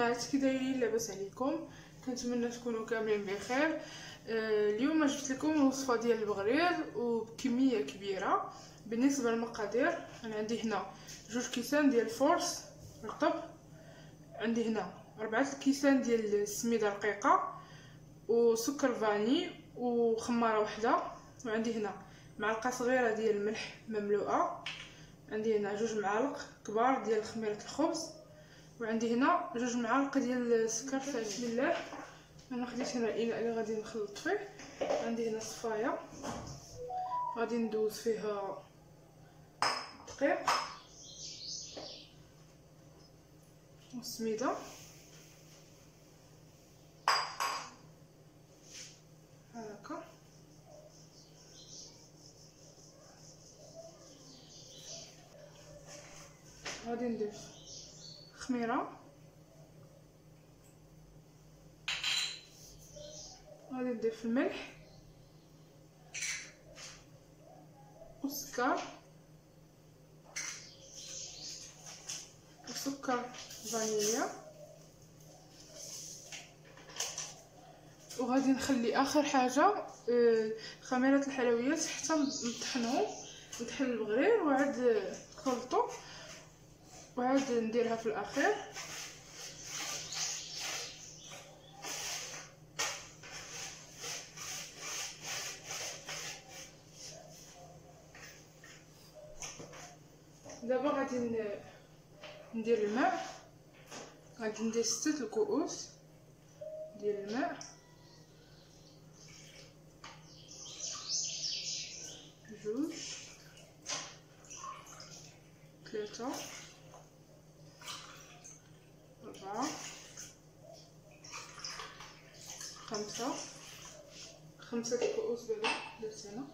البنات، كي دايرين؟ لاباس عليكم؟ كنتمنى تكونوا كاملين بخير. اليوم جبت لكم وصفه ديال البغرير وبكميه كبيره. بالنسبه للمقادير، انا عندي هنا 2 كيسان ديال الفورس رطب، عندي هنا 4 كيسان ديال السميده رقيقه وسكر فاني وخماره وحده، وعندي هنا معلقه صغيره ديال الملح مملوءه، عندي هنا 2 معالق كبار ديال خميره الخبز، وعندي هنا 2 معالق ديال السكر. بسم الله. انا خديت هنا الاناء اللي غادي نخلط فيه. عندي هنا صفايه غادي ندوز فيها دقيق والسميده هكا، غادي نضيف خميره، غادي نضيف الملح والسكر وسكر فانيليا، وغادي نخلي اخر حاجه خميره الحلويات حتى نطحنهم، نطحن البغرير وعاد نخلطو وعاد نديرها في الاخير. دابا غادي ندير الماء، غادي ندير 6 الكؤوس ديال الماء، 2 3 4 5 الكؤوس دابا درت هنا.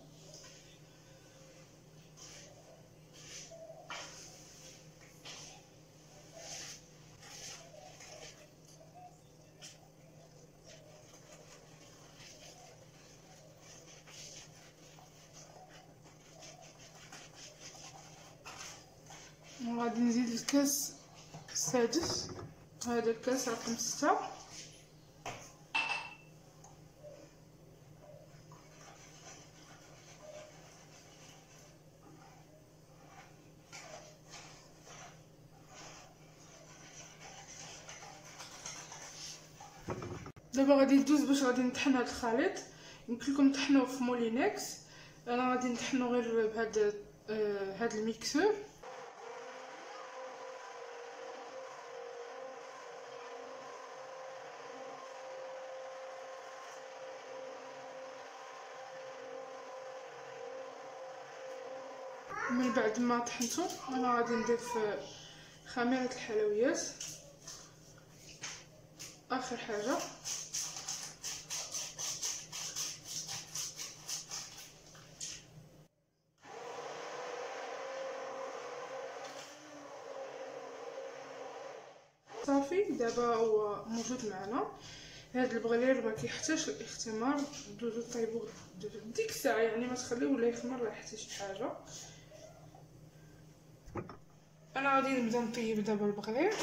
وغادي نزيد الكاس السادس، هذا الكاس رقم 6. دابا غادي ندوز باش غادي نطحن هذا الخليط. يمكن لكم تطحنوه في مولينكس، انا غادي نطحنو غير بهذا هاد الميكسور. من بعد ما طحنتو انا غادي نضيف خميره الحلويات اخر حاجه، صافي. دابا هو موجود معنا هاد البغلير، ما كيحتاجش الاختمار، دوزو طيبو ديك الساعه، يعني ما تخليوه ولا يخمر لا حتى شي حاجه. انا غادي نبدا نطيب دابا البغلير،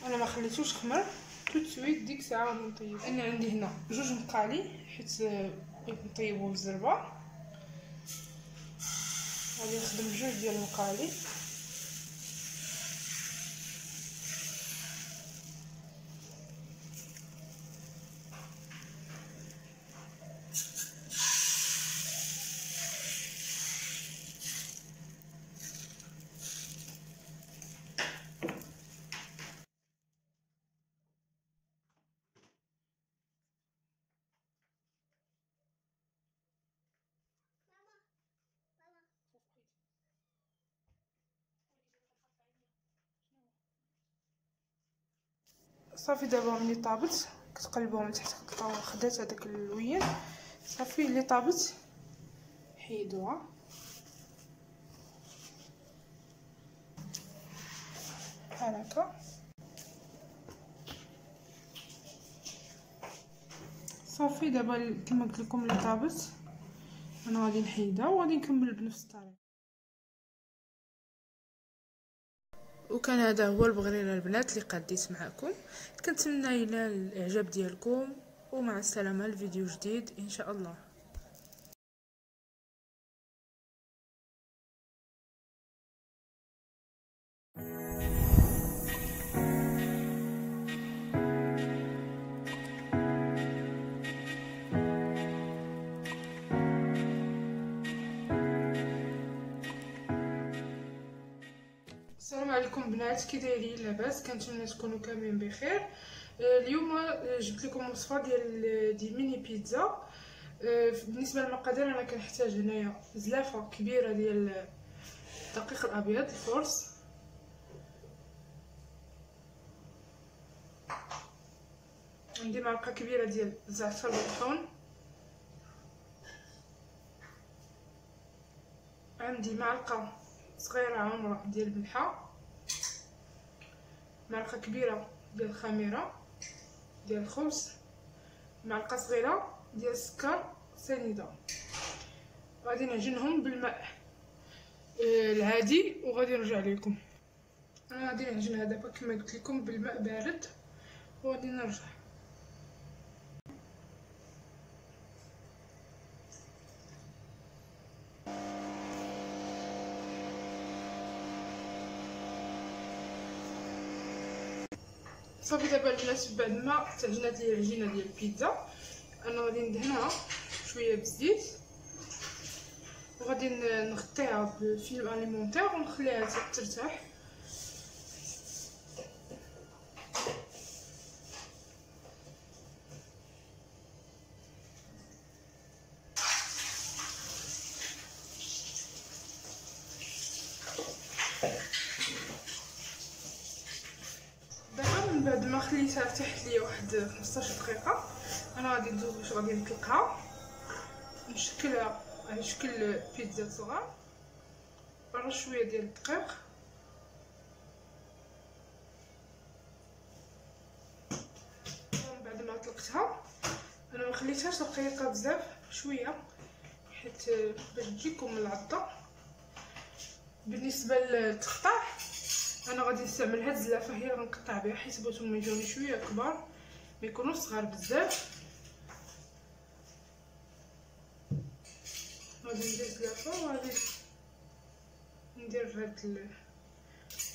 انا ما خليتوش خمر تو سويت، ديك الساعه غادي نطيب. انا عندي هنا 2 مقالي حيت بغيت نطيبو بالزربه، غادي نخدم 2 ديال المقالي. صافي دابا ملي طابت كتقلبوها من تحت، كتلقاو خدات هذاك اللوين. صافي اللي طابت حيدوها. بحال هكا. صافي دابا كما قلت لكم اللي طابت انا غادي نحيدها وغادي نكمل بنفس الطريقه. وكان هذا هو البغريره البنات اللي قديت معكم. كنتمنى ينال الاعجاب ديالكم، ومع السلامه الفيديو جديد ان شاء الله. السلام عليكم بنات، كي دايرين؟ لاباس؟ كنتمنى تكونوا كاملين بخير. اليوم جبت لكم وصفه دي ميني بيتزا. بالنسبه للمقادير انا كنحتاج هنايا زلافه كبيره ديال الدقيق الابيض الفورس، عندي معلقه كبيره ديال الزعتر مطحون، عندي معلقه صغيره عامره ديال الملحه، معلقه كبيره ديال الخميره ديال الخبز، معلقه صغيره ديال السكر سنيده. غادي نعجنهم بالماء العادي وغادي نرجع لكم. انا غادي نعجنها دابا كما قلت لكم بالماء بارد وغادي نرجع. صافي دابا البنات بعد ما تعجنات لي العجينه ديال البيتزا، انا غادي ندهنها شويه بالزيت وغادي نغطيها بفيلم اليمونتير ونخليها ترتاح. دابا من بعد ما خليتها ارتاحت ليا واحد 15 دقيقه، انا غادي ندوز واش غادي نطلقها نشكلها على شكل بيتزا صغار، نرش شويه ديال الدقيق ومن بعد ما طلقتها انا ما خليتهاش رقيقه بزاف، شويه حيت باش تجيكم العضه. بالنسبه للتقطاع انا غادي نستعمل هاد الزلافه هي اللي غنقطع بها، حيت بغيتهم يجوني شويه كبار ما يكونوش صغار بزاف. غادي ندير الزلافه وغادي ندير هاد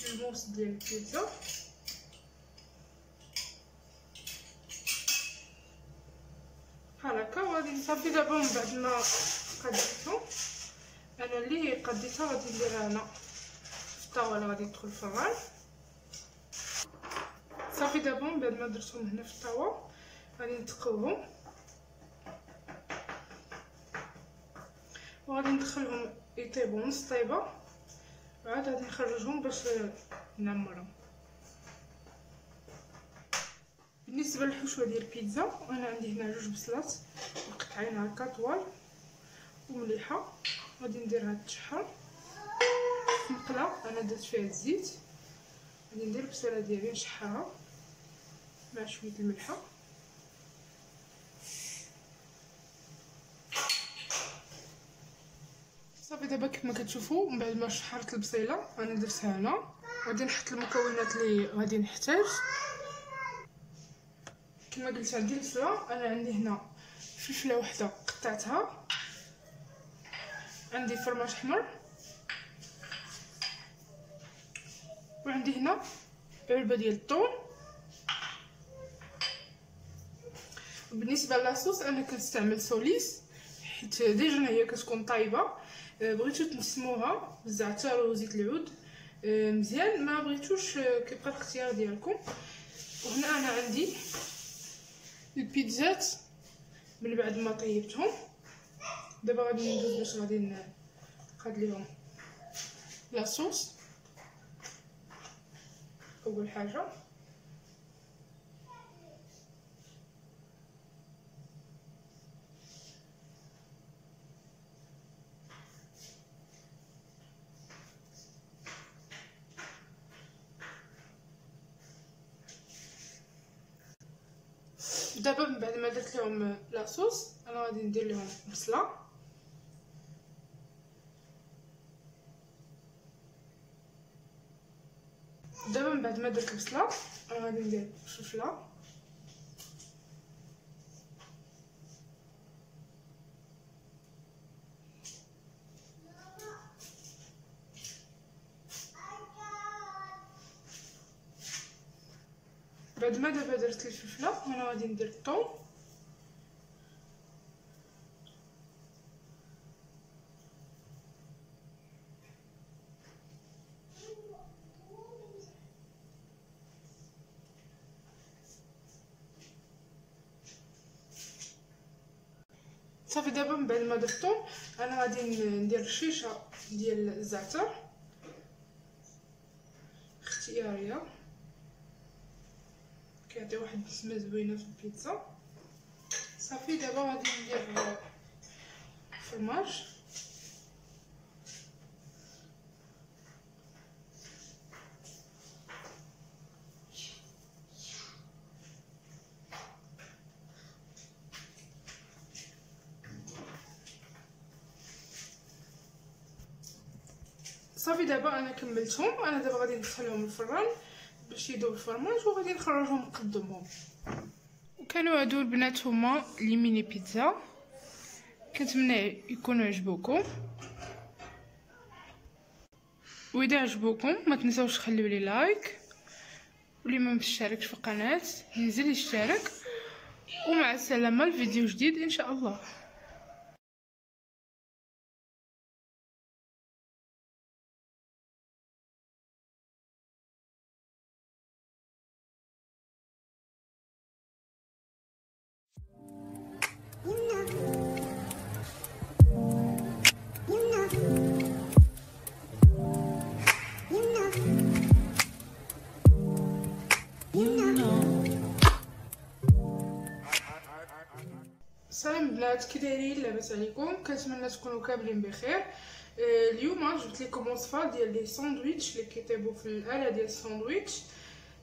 الموس ديال البيتزا. بحال هكا وغادي نصافي. دابا من بعد ما قديتهم انا اللي قديتها غادي نديرها هنا في الطاوله، غادي تدخل الفران. صافي دابا من بعد ما درتهم هنا في الطاوه غادي نتقوهم وغادي ندخلهم يطيبوا نص طيبه، عاد غادي نخرجهم باش نعمرهم. بالنسبه للحشوه ديال البيتزا انا عندي هنا 2 بصلات مقطعين هكا طوال ومليحه، غادي نديرها تشحر في مقله انا درت فيها الزيت. غادي ندير البصله ديالي نشحرها مع شويه الملحه. صافي دابا كما كتشوفوا من بعد ما شحرت البصيله انا درتها هنا، غادي نحط المكونات اللي غادي نحتاج. كما قلت عندي البصله، انا عندي هنا فلفله وحده قطعتها، عندي فرماج احمر، وعندي هنا علبه ديال الثوم. بالنسبه لاصوص انا كنستعمل سوليس حيت ديجا هي كتكون طايبه. بغيتو تنسموها بالزعتر وزيت العود مزيان، ما بغيتوش كيبقى الاختيار ديالكم. وهنا انا عندي البيتزات من بعد ما طيبتهم. دابا غادي ندوز باش غادي نقاد ليهم لاصوص. اول حاجه دابا من بعد ما درت لهم لاصوص انا غادي ندير لهم بصله، دابا من بعد ما درت البصله غادي ندير الفلفله، بعد ما دابا درت الفلفله انا غادي ندير الثوم، صافي. دابا من بعد ما درت الثوم انا غادي ندير شيشه ديال الزعتر اختياريه، كيعطي واحد البسمه زوينه في البيتزا. صافي دابا غادي ندير الفرماج، صافي. دابا انا كملتهم، انا دابا غادي ندخلهم الفران باش يذوب الفرماج وغادي نخرجهم نقدمهم. وكانوا هادو البنات هما لي ميني بيتزا، كنتمنى يكونوا عجبوكم، واذا عجبوكم ما تنساوش تخليو لي لايك، واللي ما مشتركش في القناه ينزل يشترك. ومع السلامه، الفيديو جديد ان شاء الله. سلام البنات، كي دايرين؟ لاباس عليكم؟ كنتمنى تكونوا كاملين بخير. اليوم جبت لكم وصفه ديال لي ساندويتش اللي كيطيبوا في الاله ديال الساندويتش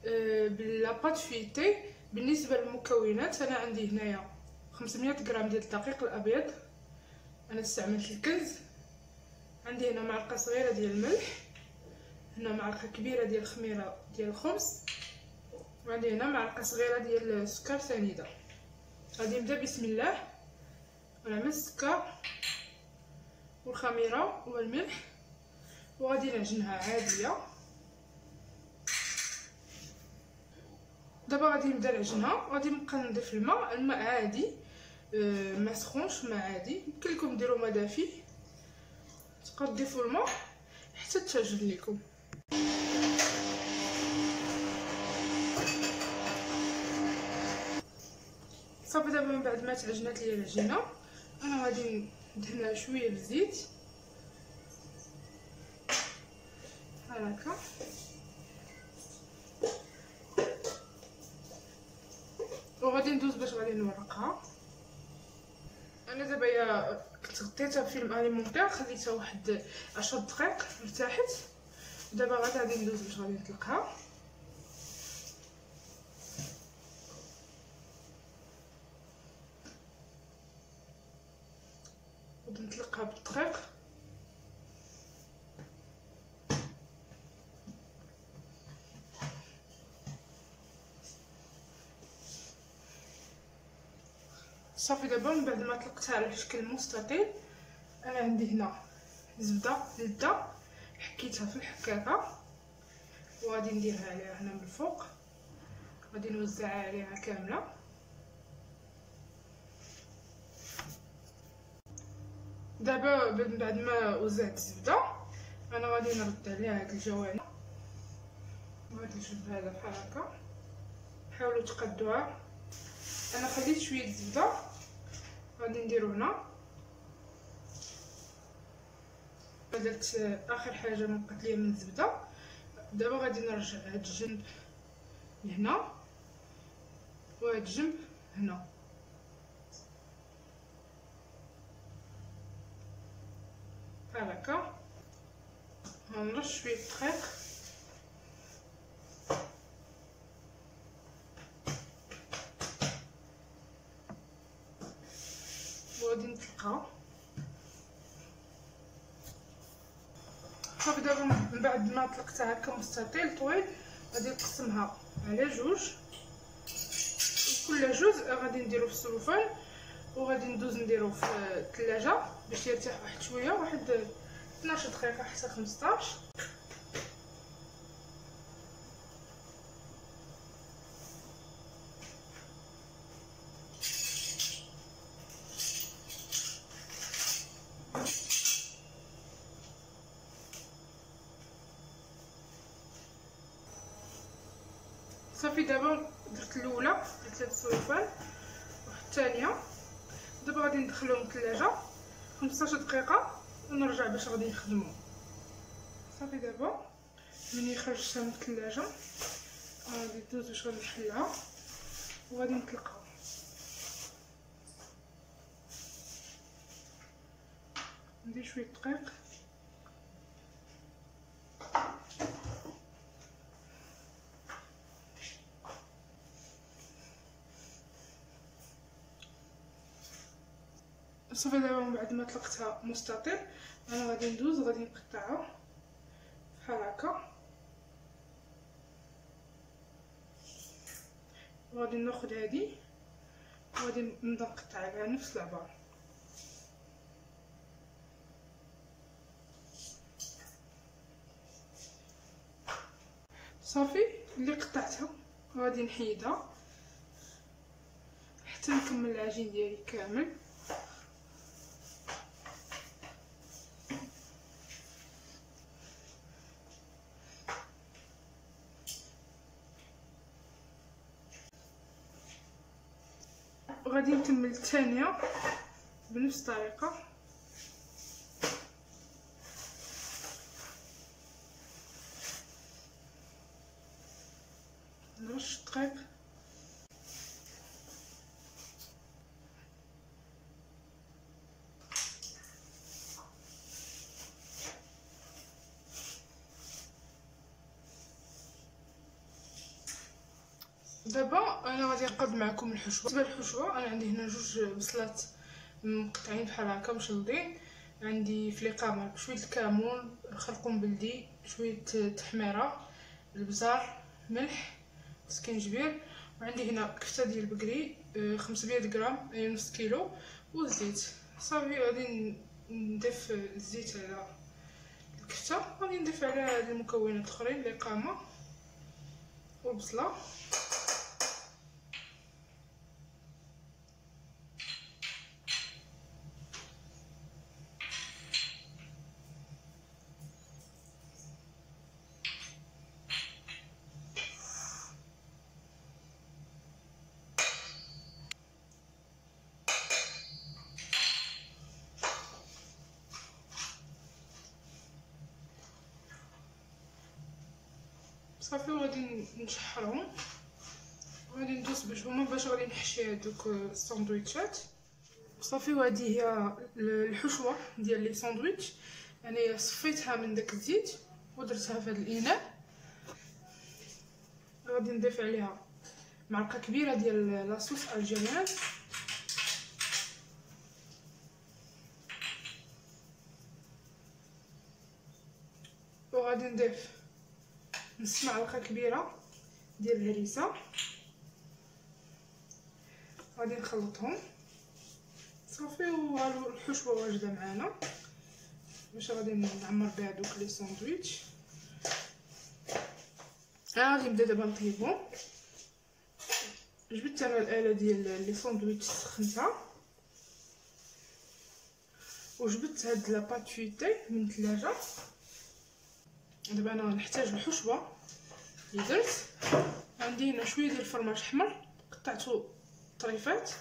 بلا بات فيتي. بالنسبه للمكونات انا عندي هنايا 500 غرام ديال الدقيق الابيض، انا استعملت الكنز. عندي هنا معلقه صغيره ديال الملح، هنا معلقه كبيره ديال الخميره ديال الخبز، وعندي هنا معلقه صغيره ديال السكر سنيده. غادي نبدا بسم الله ونعمل السكر والخميره والملح وغادي نعجنها عاديه. دابا غادي نبدا نعجنها، غادي نبقى نضيف الماء عادي، ما سخونش، ما عادي. يمكن لكم ديروا ما دافي، تبقاو تضيفوا الماء حتى تعجن لكم. صافي دابا من بعد ما تعجنات لي العجينه انا غادي ندهنها شويه بالزيت هكا، وغادي ندوز باش غادي نورقها. انا دابا يا كنت غطيتها بفيلم اليمونتير، خليتها واحد 10 دقائق ارتاحت. دابا غادي ندوز باش غادي نطلقها. غادي نطلقها بالدقيق. صافي دابا من بعد ما طلقتها على شكل مستطيل انا عندي هنا زبده حكيتها في الحكاكه وغادي نديرها عليها هنا من الفوق، غادي نوزعها عليها كامله. دابا من بعد ما وزعت الزبده انا غادي نرد عليها هاد الجوانب وهاد الجنب هذا بحال هكا. حاولوا تقدوها. انا خليت شويه الزبده غادي نديرو هنا. درت اخر حاجه ما بقات ليا من الزبده. دابا غادي نرجع هاد الجنب لهنا وهاد الجنب هنا، بحال هكا. غنرش شويه دقيق وغادي نطلقها. صافي دابا من بعد ما طلقتها هكا مستطيل طويل غادي نقسمها على جوج، كل جزء غادي نديرو في السلوفان وغادي ندوز نديرو في الثلاجه باش يرتاح واحد شويه، واحد 12 دقيقه حتى 15. صافي دابا درت الاولى، درت السلوفان واحد الثانيه، دابا غادي ندخلهم الثلاجه 15 دقيقه ونرجع باش غادي نخدمو. صافي دابا ملي خرجتها من الثلاجه غادي ندوز باش غادي نحلها وغادي نطلقها. ندير شويه دقيق صافي. دابا من بعد ما طلقتها مستطيل انا غادي ندوز غادي نقطعها بحال هكا، وغادي ناخذ هذه وغادي نبدا نقطع عليها نفس العبار. صافي اللي قطعتها غادي نحيدها حتى نكمل العجين ديالي كامل. غادي نكمل الثانيه بنفس الطريقه. نرش دقيق دابا انا غادي نقاد معكم الحشوه. بالنسبه للحشوه انا عندي هنا جوج بصلات مقطعين بحال هكا مشلضين، عندي في القامه شويه الكمون، خل بلدي، شويه تحميره، البزار، ملح، سكينجبير، وعندي هنا كفته ديال البقري 500 غرام اي نص كيلو، والزيت. صافي غادي نضيف الزيت على الكفته، غادي نضيف عليها هاد المكونات الاخرين القامه والبصله. صافي وغادي نشحرهم وغادي ندوز باش هما باش غادي نحشي هذوك الساندويتشات. صافي وهذه هي الحشوه ديال لي ساندويتش، يعني صفيتها من داك الزيت ودرتها في هذا الاناء. غادي نضيف عليها معلقه كبيره ديال لاصوص الجيريان، وغادي نضيف نص معلقه كبيره ديال الهريسه. غادي نخلطهم صافي، والحشوه واجده معنا باش غادي نعمر بها دوك لي ساندويتش. انا غادي نبدا دابا نطيبهم. جبت انا الاله ديال لي ساندويتش سخنتها، وجبت هاد لاباط فيتي من الثلاجه. دابا انا غنحتاج الحشوه اللي درت. عندي هنا شويه ديال الفرماج احمر قطعته طريفات،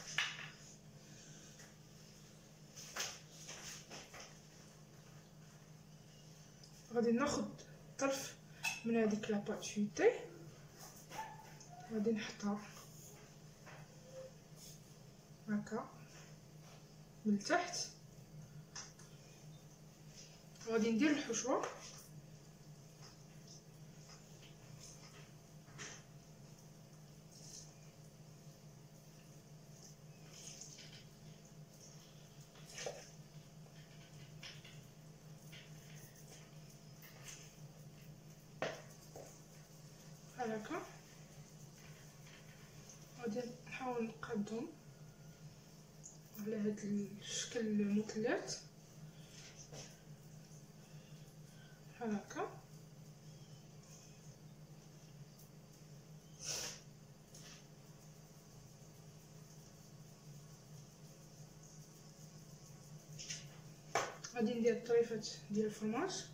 غادي ناخذ طرف من هذيك لاباط فيتي غادي نحطها هكا من التحت، وغادي ندير الحشوه بحال هكا. غادي نحاول نقادهم على هاد الشكل المثلث بحال هكا. غادي ندير طريفات ديال الفرماج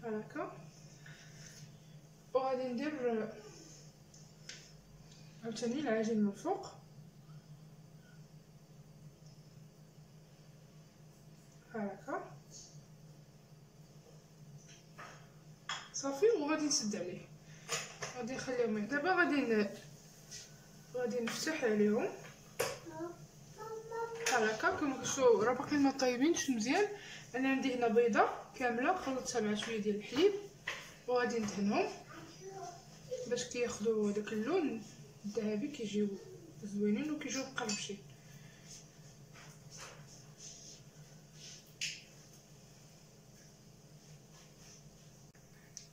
بحال هكا، وغادي ندير عاوتاني العجين من الفوق بحال هكا صافي. وغادي نسد عليه، غادي نخليهم. دابا غادي نفتح عليهم بحال هكا. كما كتشوفوا راه باقيين ما طايبينش مزيان. انا عندي هنا بيضه كامله خلطتها مع شويه ديال الحليب، وغادي ندهنهم باش كياخذوا داك اللون الذهبي، كيجيو زوينين وكيجيو مقرمشين.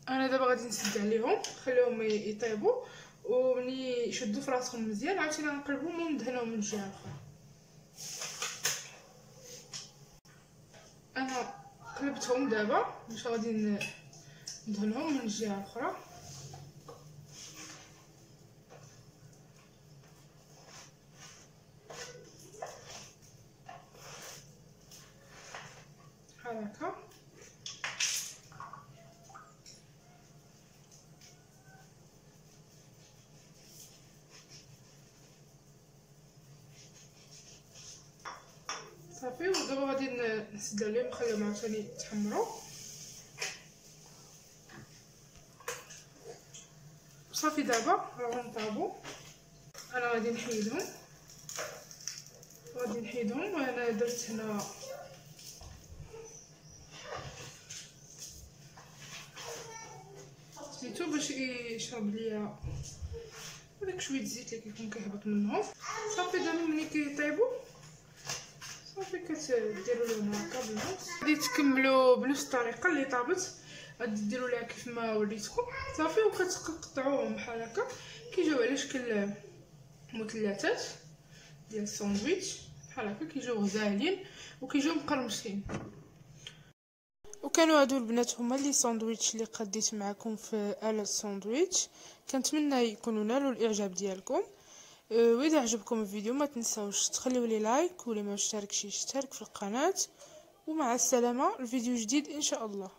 انا دابا غادي نسد عليهم نخليهم يطيبوا، وملي يشدوا في راسهم مزيان عاوتاني غنقلبهم وندهنهم من جهه اخرى. انا قلبتهم دابا باش غادي ندهنهم من الجهه الاخرى. بحال هكا. صافي. ودابا غادي نسد عليهم نخليهم عاوتاني يتحمروا صافي. دابا راهم طابوا. انا غادي نحيدهم وانا درت هنا سميتو باش يشرب ليا هذاك شويه الزيت اللي كيكون كيهبط منهم. صافي دابا ملي كيطيبوا صافي كتديروا لهم هكا بالنص. غادي تكملوا بنفس الطريقه اللي طابت، غادي ديروا ليها كيف ما وريتكم صافي. وكتقطعوهم بحال هكا كيجيو على شكل مثلثات ديال الساندويتش بحال هكا، كيجيو غزالين وكيجيو مقرمشين. وكانوا هادو البنات هما لي ساندويتش اللي قديت معكم في آلة الساندويتش. كنتمنى يكونوا نالوا الاعجاب ديالكم. واذا عجبكم الفيديو ما تنساوش تخليوا لي لايك، واللي ما اشتركش يشترك في القناه. ومع السلامه، الفيديو جديد ان شاء الله.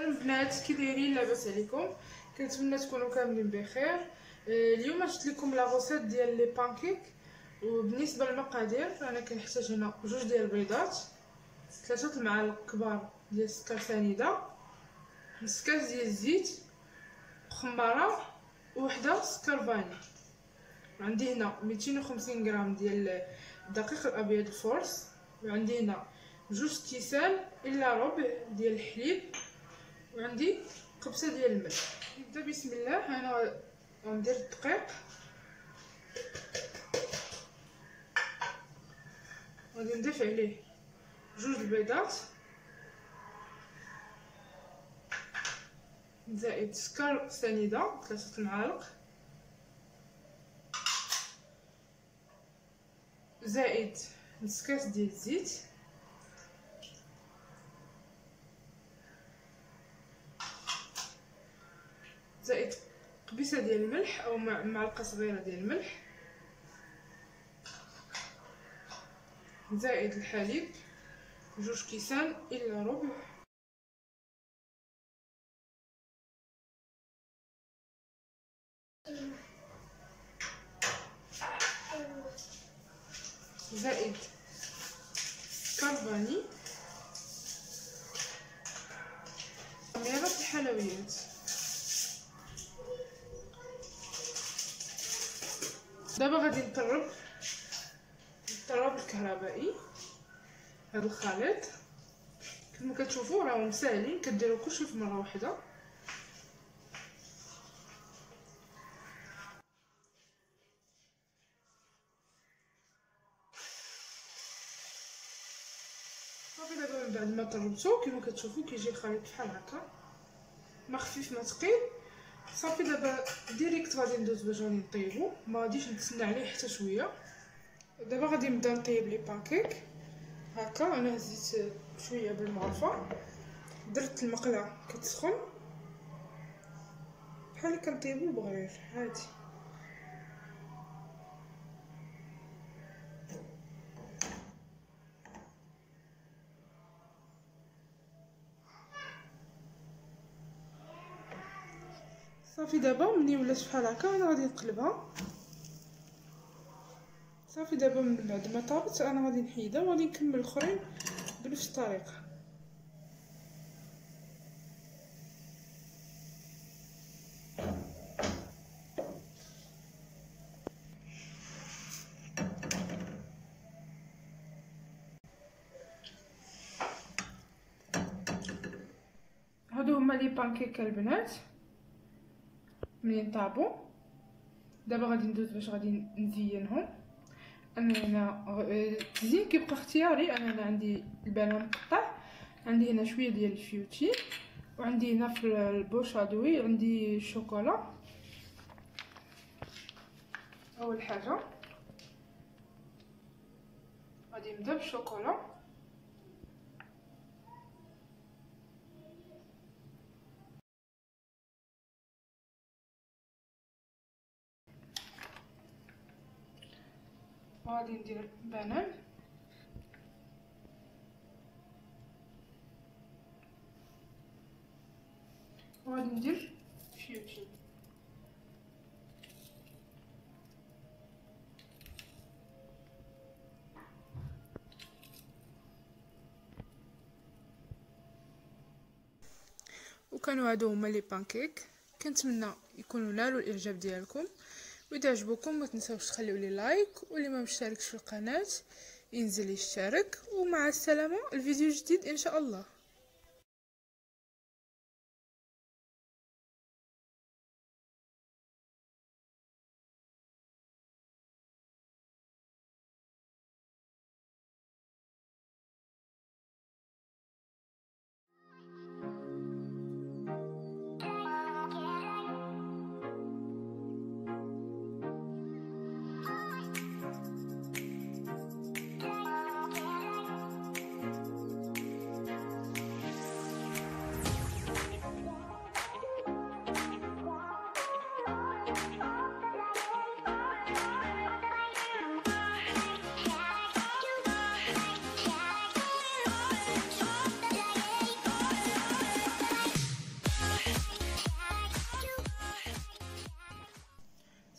البنات كي دايرين؟ لاباس عليكم؟ كنتمنى تكونوا كاملين بخير. اليوم جبت لكم لا غوسيت ديال لي بانكيك. وبالنسبه للمقادير انا كنحتاج هنا 2 ديال البيضات، 3 المعالق كبار ديال السكر سنيده، نص كاس ديال الزيت، خماره وحده سكر فاني. عندي هنا 250 غرام ديال الدقيق الابيض الفورس، وعندي هنا 2 كيسان الا ربع ديال الحليب، وعندي قبصه ديال الملح. نبدا بسم الله. انا غندير الدقيق، غادي نضيف عليه 2 البيضات زائد سكر سنيده 3 المعالق، زائد نص كاس ديال الزيت، زائد قبيصه ديال الملح او معلقه صغيره ديال الملح، زائد الحليب 2 كيسان الا ربع زائد كرفاني، خميرة الحلويات. دابا غادي نطرب الطراب الكهربائي. هذا الخليط كما كتشوفوا راهم ساهلين، كديروا كلشي في مره واحده. صافي دابا من بعد ما طربتو كما كتشوفوا كيجي الخليط بحال هكا، ما خفيف ما ثقيل. صافي دابا ديريكت غادي ندوز باش غادي نطيبو، ما غاديش نتسنى عليه حتى شويه. دابا غادي نبدا نطيب لي بانكيك هكا. انا هزيت شويه بالمعرفه، درت المقله كتسخن بحال كنطيبو بغرير عادي. صافي دابا ملي ولات بحال هكا انا غادي نقلبها. صافي دابا من بعد ما طابت انا غادي نحيدها وغادي نكمل الاخرين بنفس الطريقه. هادو هما لي بانكيك البنات منين طابو. دابا غادي ندوز باش غادي نزينهم. انا هنا التزيين كيبقى اختياري. انا هنا عندي البنان مقطع، عندي هنا شويه ديال الفيوتي، وعندي هنا في البوشادوي عندي الشوكولا. اول حاجه غادي نبدا بالشوكولا. وغادي ندير بنان، وغادي ندير فيوتي. وكانوا هادو هما لي بانكيك. كنتمنى يكونوا نالوا الاعجاب ديالكم، واذا عجبكم ما تنساوش تخليوا لي لايك، واللي ما مشتركش في القناه ينزل يشترك. ومع السلامه، الفيديو جديد ان شاء الله.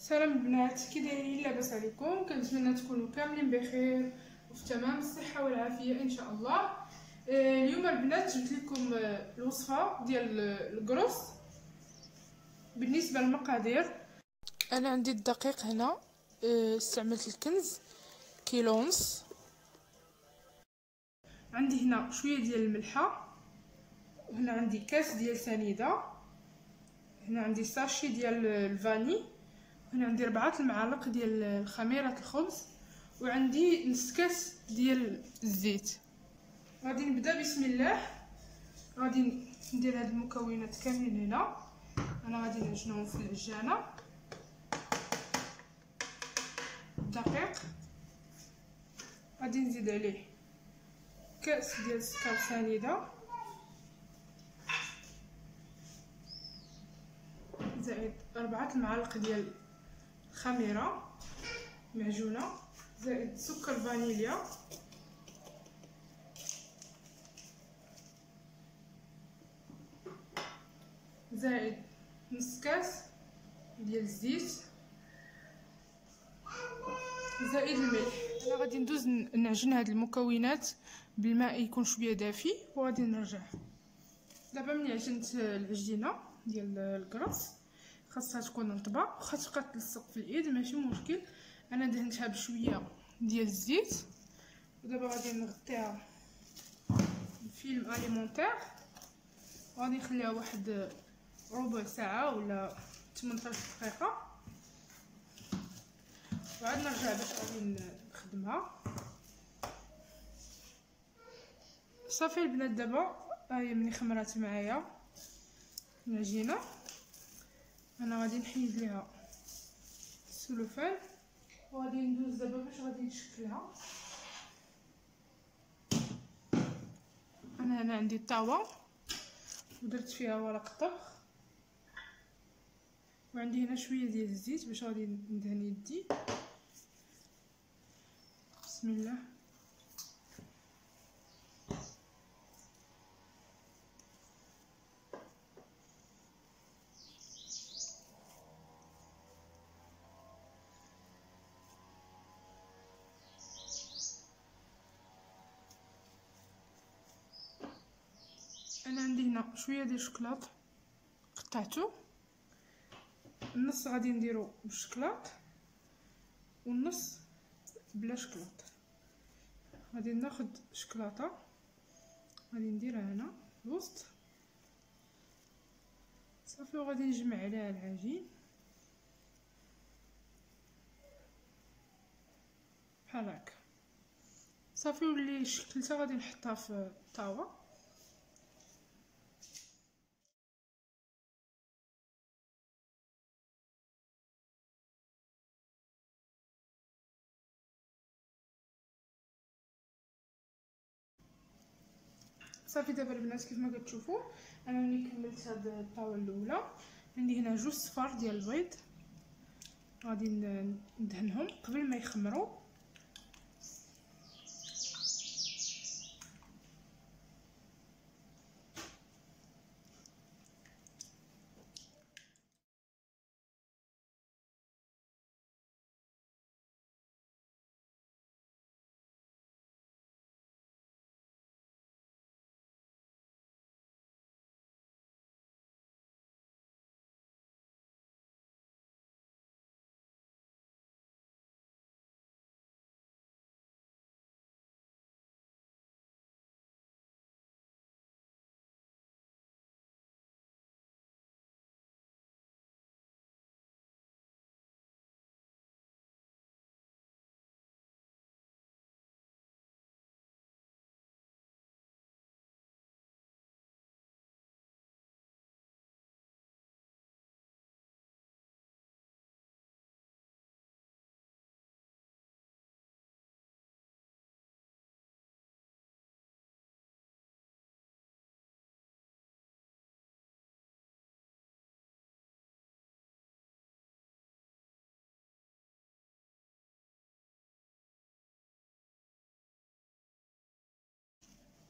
سلام البنات، كي دايرين؟ لاباس عليكم؟ كنتمنى تكونوا كاملين بخير وفي تمام الصحه والعافيه ان شاء الله. اليوم البنات جبت لكم الوصفه ديال الكروس. بالنسبه للمقادير، انا عندي الدقيق هنا استعملت الكنز كيلو ونص. عندي هنا شويه ديال الملحه، وهنا عندي كاس ديال سنيده، هنا عندي ساشي ديال الفاني، هنا عندي 4 المعالق ديال خميره الخبز، وعندي نص كاس ديال الزيت. غادي نبدا بسم الله. غادي ندير هاد المكونات كاملين هنا. انا غادي نعجنهم في العجانه. الدقيق غادي نزيد عليه كاس ديال السكر سنيده، زائد 4 المعالق ديال خميره معجونه، زائد سكر فانيليا، زائد نص كاس ديال الزيت، زائد الملح. انا غادي ندوز نعجن هاد المكونات بالماء يكون شويه دافي وغادي نرجع. دابا ملي عجنت العجينه ديال الكراس خاصها تكون رطبه، واخا تبقى تلصق في الايد ماشي مشكل. انا دهنتها بشويه ديال الزيت، ودابا غادي نغطيها بفيلم اليمونتير وغادي نخليها واحد ربع ساعه ولا 18 دقيقه، وعاد نرجع باش غادي نخدمها. صافي البنات، دابا ها هي ملي خمرات معايا العجينه، انا غادي نحيد ليها السلوفان وغادي ندوز دابا باش غادي نشكلها. انا هنا عندي الطاوه ودرت فيها ورق الطبخ، وعندي هنا شويه ديال الزيت باش غادي ندهن يدي. بسم الله. انا عندي هنا شويه ديال الشكلاط قطعته، النص غادي نديرو بالشكلاط والنص بلا شكلاط. غادي ناخد شكلاطه غادي نديرها هنا في الوسط صافي، وغادي نجمع عليها العجين بحال هكا صافي. واللي شكلتها غادي نحطها في الطاوه. صافي دابا البنات كيف ما كتشوفوا انا ملي كملت هاد الطاوه الاولى عندي هنا 2 صفار ديال البيض، غادي ندهنهم قبل ما يخمروا.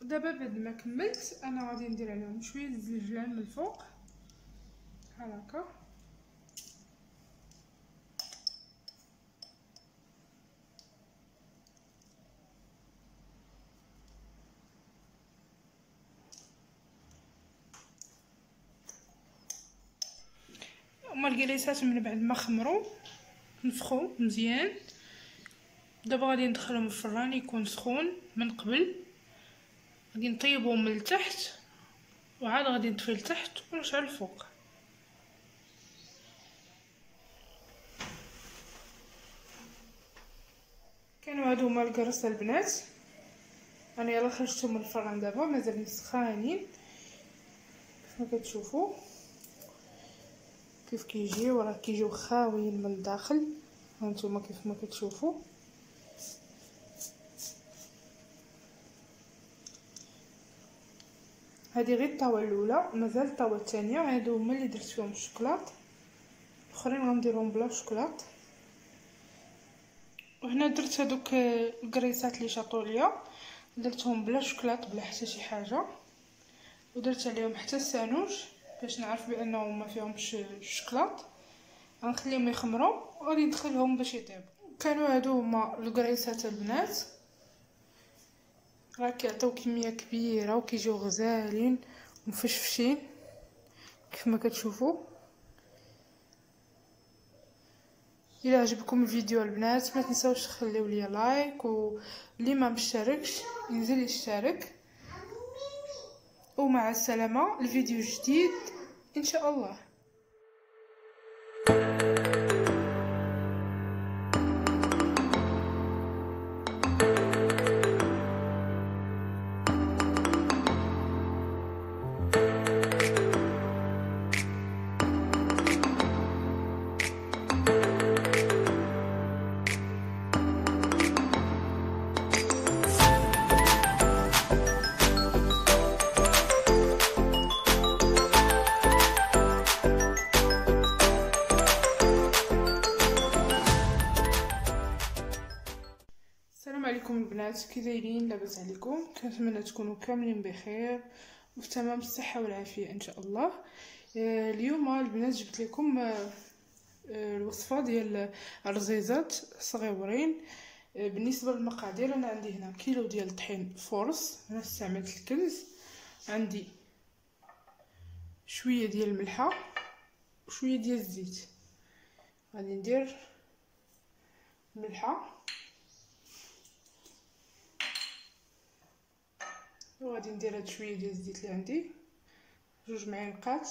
دابا بعد ما كملت انا غادي ندير عليهم شويه الزنجلان من الفوق بحال هكا. هما الكريسات من بعد ما خمروا نفخوا مزيان، دابا غادي ندخلهم الفران يكون سخون من قبل، غادي نطيبهم من التحت وعاد غادي نطفي لتحت ونشعل الفوق. كانوا هادو هما الكرس البنات، انا يلا خرجتهم من الفران دابا مازال مسخانين كيف ما كتشوفوا كيف كيجيو، راه كيجيو خاويين من الداخل هانتوما كيف ما كتشوفوا. هذه غير الطاوه الاولى، مازال الطاوه الثانيه هادو هما اللي درت فيهم الشوكولات، الاخرين غنديرهم بلا شوكولات. وهنا درت هذوك الكريسات اللي شاطوا ليا درتهم بلا شوكولات بلا حتى شي حاجه، ودرت عليهم حتى السانوج باش نعرف بانهم ما فيهمش الشوكولات. غنخليهم يخمروا وغادي ندخلهم باش يطيبوا. كانوا هادو هما الكريسات البنات، راه كيعطيو كميه كبيره وكيجيو غزالين ومفشفشين كيف ما كتشوفوا. الى عجبكم الفيديو البنات ما تنساوش تخليو لي لايك، واللي ما مشتركش ينزل يشترك. ومع السلامه، الفيديو جديد ان شاء الله. السلام عليكم البنات، كي دايرين؟ لاباس عليكم؟ كنتمنى تكونوا كاملين بخير وفي تمام الصحه والعافيه ان شاء الله. اليوم البنات جبت لكم الوصفه ديال الرزيزات صغيورين. بالنسبه للمقادير، انا عندي هنا كيلو ديال الطحين فورس، انا استعملت الكنز. عندي شويه ديال الملحه وشويه ديال الزيت. غادي ندير الملحه وغادي ندير هاد شويه ديال الزيت اللي عندي، 2 معالق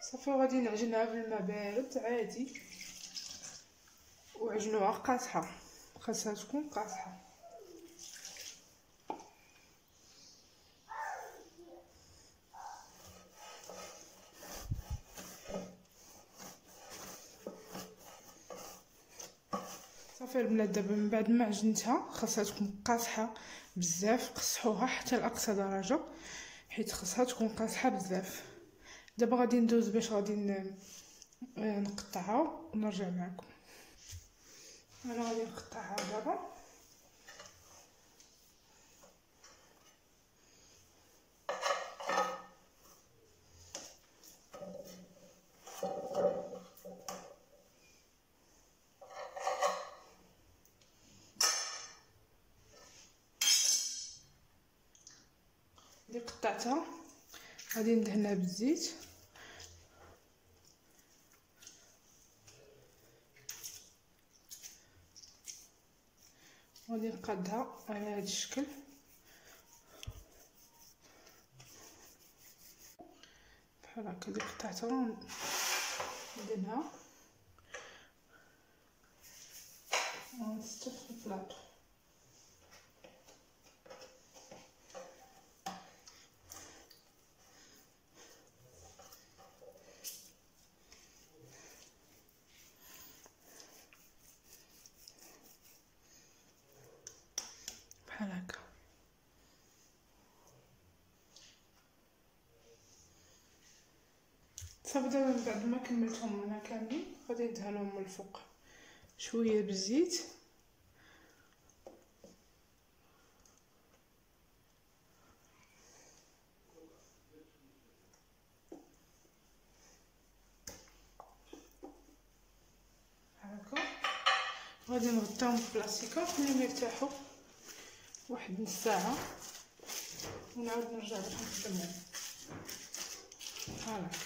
صافي. وغادي نعجنها بالماء بارد عادي، وعجنوها قاصحه، خاصها تكون قاصحه. صافي البنات، دابا من بعد ما عجنتها خاصها تكون قاصحه بزاف، قصحوها حتى لاقصى درجه حيت خاصها تكون قاصحه بزاف. دابا غادي ندوز باش غادي نقطعها ونرجع معكم. انا غادي نقطعها دابا. اللي قطعتها غادي ندهنها بالزيت، غادي نقادها على هذا الشكل بحال هكا. اللي قطعتها ندهنها ونستف في البلاطو. بحال هكا. صافي دابا من بعد ما كملتهم انا كاملين غادي ندهنهم من الفوق شويه بالزيت. هكا غادي نغطيهم بلاستيكه خليهم يرتاحوا واحد نص ساعه ونعاود نرجع باش نخدمهم. هاك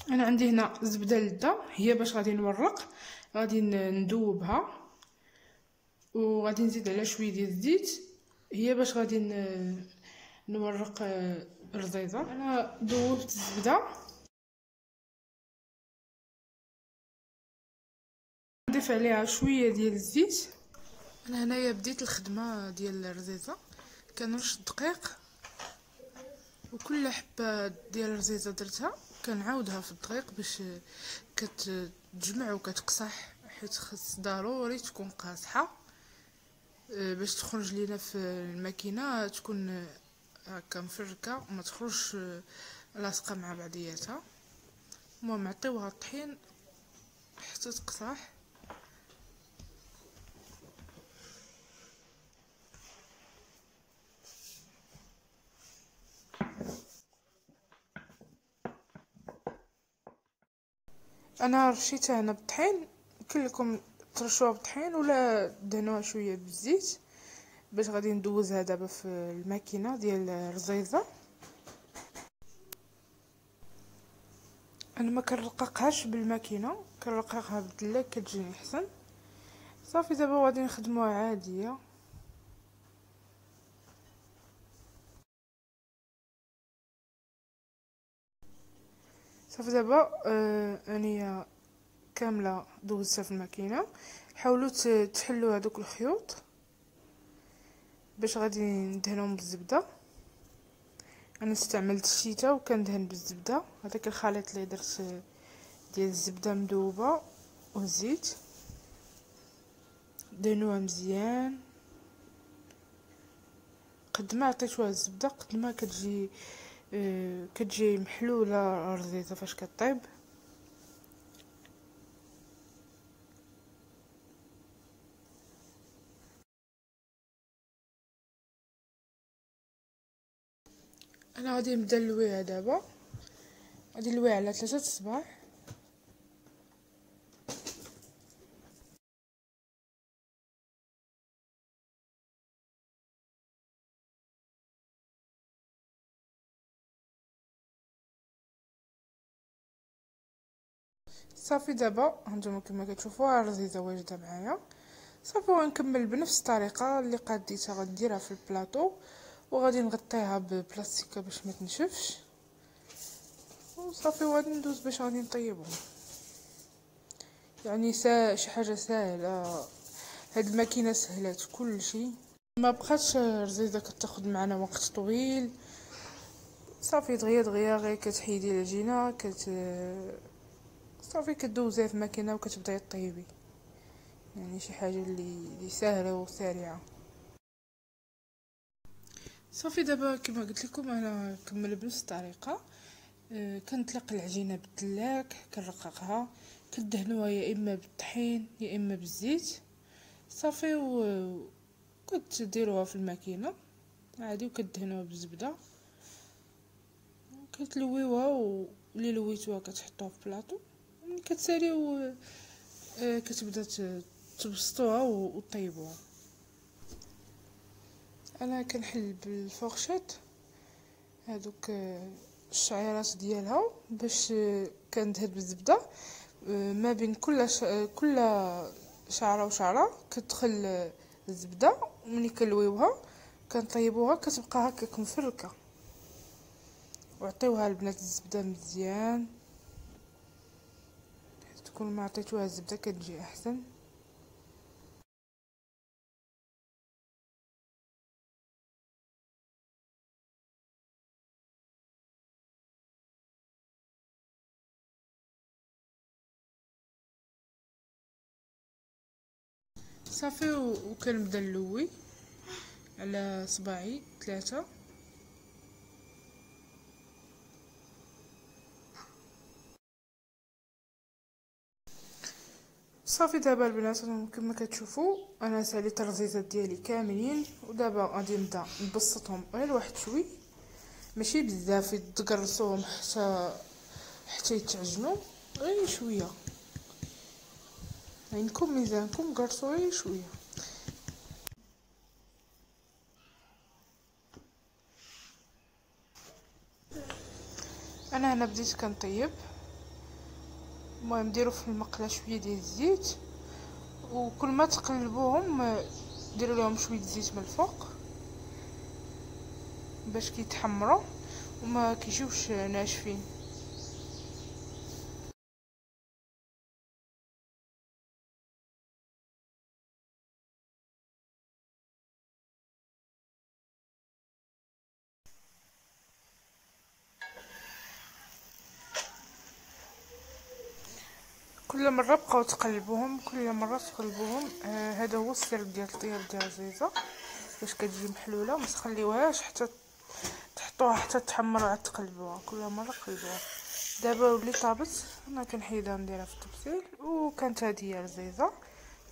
انا عندي هنا زبده لذه، هي باش غادي نورق، غادي ندوبها وغادي نزيد عليها شويه ديال الزيت، هي باش غادي نورق الرزيزه. انا ذوبت الزبده، نضيف عليها شويه ديال الزيت. انا هنايا بديت الخدمه ديال الرزيزه، كنرش الدقيق وكل حبه ديال الرزيزه درتها كنعاودها في الدقيق باش كتجمع وكتقصح، حيت خاص ضروري تكون قاصحه باش تخرج لينا في الماكينه تكون هكا مفركه وما تخرجش لاصقه مع بعضياتها. المهم عطيوها الطحين حتى تقصح. انا رشيتها هنا بالطحين. يمكن لكم ترشوها بالطحين ولا دهنوها شويه بالزيت. باش غادي ندوزها دابا في الماكينه ديال الرزيزه. انا ما كنرققهاش بالماكينه، كنرققها بالدلاك كتجيني احسن. صافي دابا غادي نخدموها عاديه. صافي دابا اني كامله دوزتها في الماكينه. حاولوا تحلوا هذوك الخيوط باش غادي ندهنهم بالزبده. انا استعملت الشيته وكندهن بالزبده. هذاك الخليط اللي درت ديال الزبده مذوبه والزيت، دهنوها مزيان. قد ما عطيتوها الزبده قد ما كتجي محلوله الرزيزه فاش كطيب. انا غادي نبدا نلويها دابا. غادي نلويها على 3 الصباح. صافي دابا هانتوما كما كتشوفوا الرزيزه واجده معايا. صافي غنكمل بنفس الطريقه اللي قاديتها غنديرها في البلاطو، وغادي نغطيها ببلاستيكه باش ما تنشفش. وصافي وغادي ندوز باش غادي نطيبهم. يعني شي حاجه ساهله. هاد الماكينه سهلات كل شيء. ما بقاتش الرزيزه كتاخد معنا وقت طويل. صافي دغيا دغيا غير كتحيدي العجينه صافي كدوزيها في الماكينه وكتبداي طيبي. يعني شي حاجه اللي سهله وسريعه. صافي دابا كما قلت لكم انا كمل بنفس الطريقه. كنطلق العجينه بالدلاك كنرققها. كدهنوها يا اما بالطحين يا اما بالزيت. صافي كتديروها في الماكينه عادي وكدهنوها بالزبده. كتلويوها واللي لويتوها كتحطوها في بلاطو. ملي كتساليو كتبدا تبسطوها وطيبوها. انا كنحل بالفورشيط هذوك الشعيرات ديالها باش كندهن بالزبده. ما بين كل شعره وشعره كتدخل الزبده. وملي كنلويوها كنطيبوها كتبقى هكاك مفركه. وعطيوها البنات الزبده مزيان. تكون ما عطيتوها الزبده كتجي احسن. صافي وكنبدا نلوي على صباعي 3. صافي دابا البنات كما كتشوفوا انا ساليت الرزيزات ديالي كاملين. ودابا غادي نبدا نبسطهم غير واحد شوي، ماشي بزاف تقرصوهم حتى يتعجنوا، غير شويه. عينكم ميزانكم قرصوا غير شويه. انا هنا بديت كنطيب. المهم ديروا في المقله شويه ديال الزيت، وكل ما تقلبوهم ديروا لهم شويه زيت من الفوق باش كيتحمروا وما كيجيوش ناشفين. كل مره بقاو تقلبوهم، كل مره تقلبوهم. هذا هو السر ديال الطياب ديال الرزيزه باش كتجي محلوله. ما تخليوهاش حتى تحطوها حتى تحمر وعاد تقلبوها، كل مره قلبوها. دابا ولي طابت انا كنحيدها نديرها في الطبسيل. وكانت هذه هي الرزيزه.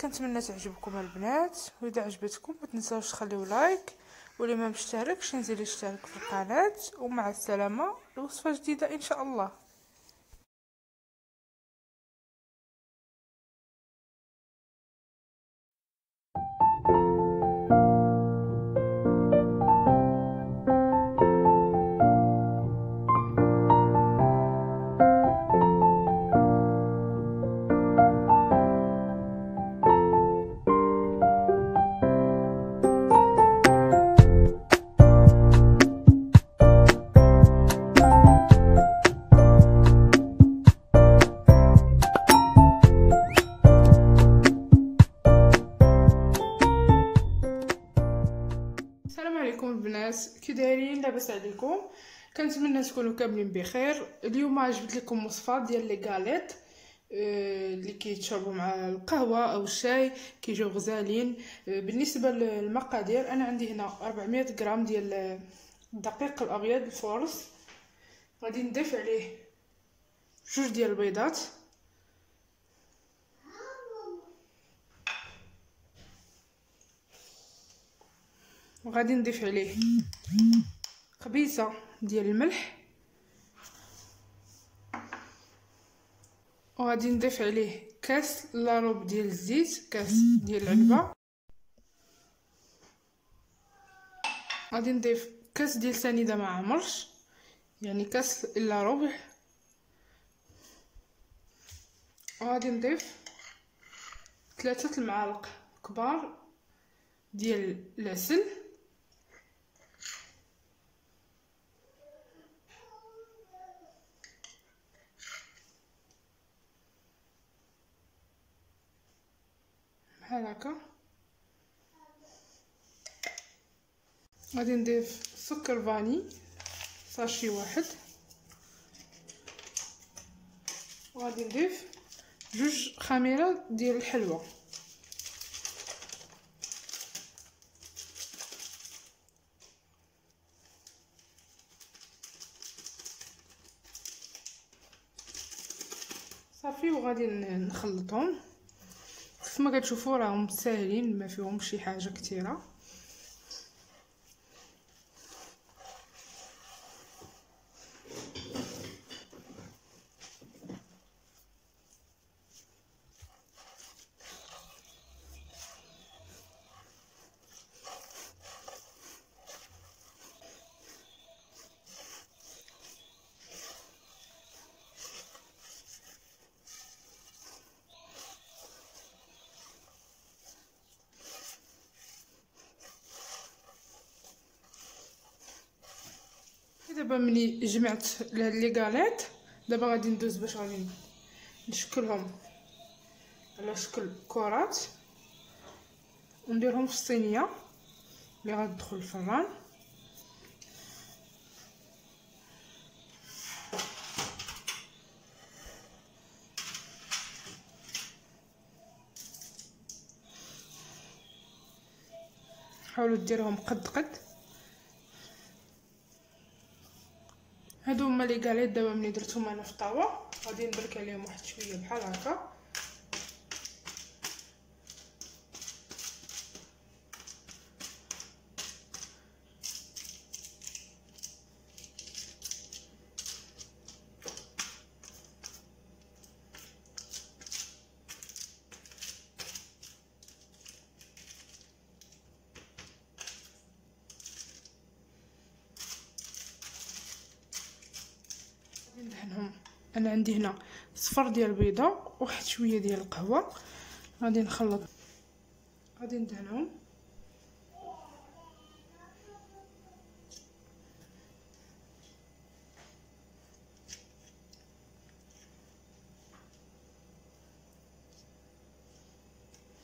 كنتمنى تعجبكم البنات، واذا عجبتكم ما تنساوش تخليو لايك، واللي ما مشتركش ينزل يشترك في القناه. ومع السلامه، وصفه جديده ان شاء الله. لاباس عليكم؟ كنتمنى تكونوا كاملين بخير. اليوم جبت لكم وصفه ديال لي غاليت اللي كيتشربوا مع القهوه او الشاي، كيجيو غزالين. بالنسبه للمقادير انا عندي هنا 400 غرام ديال الدقيق الابيض الفورس، غادي نضيف عليه 2 ديال البيضات، وغادي نضيف عليه قبيصه ديال الملح، وغادي نضيف عليه كاس لاروب ديال الزيت، كاس ديال العلبه، غادي نضيف كاس ديال سنيده ما عمرش، يعني كاس الا ربع، وغادي نضيف 3 المعالق كبار ديال العسل، بحال هكا. غادي نضيف سكر فاني ساشي واحد، وغادي نضيف 2 خميره ديال الحلوى. صافي، وغادي نخلطهم. كما كتشوفوا راهم ساهلين، ما فيهم شي حاجه كثيره. دابا ملي جمعت لي غاليت، دابا غادي ندوز باش غادي نشكلهم على شكل كرات ونديرهم في الصينيه اللي غتدخل الفران. حاولوا ديروهم قد هادو هما لي غاليت. دابا ملي درتهم انا في الطاوه غادي نبرك عليهم واحد شويه بحال هكا، ندهنهم. انا عندي هنا صفر ديال البيضه وواحد شويه ديال القهوه، غادي نخلط، غادي ندهنهم.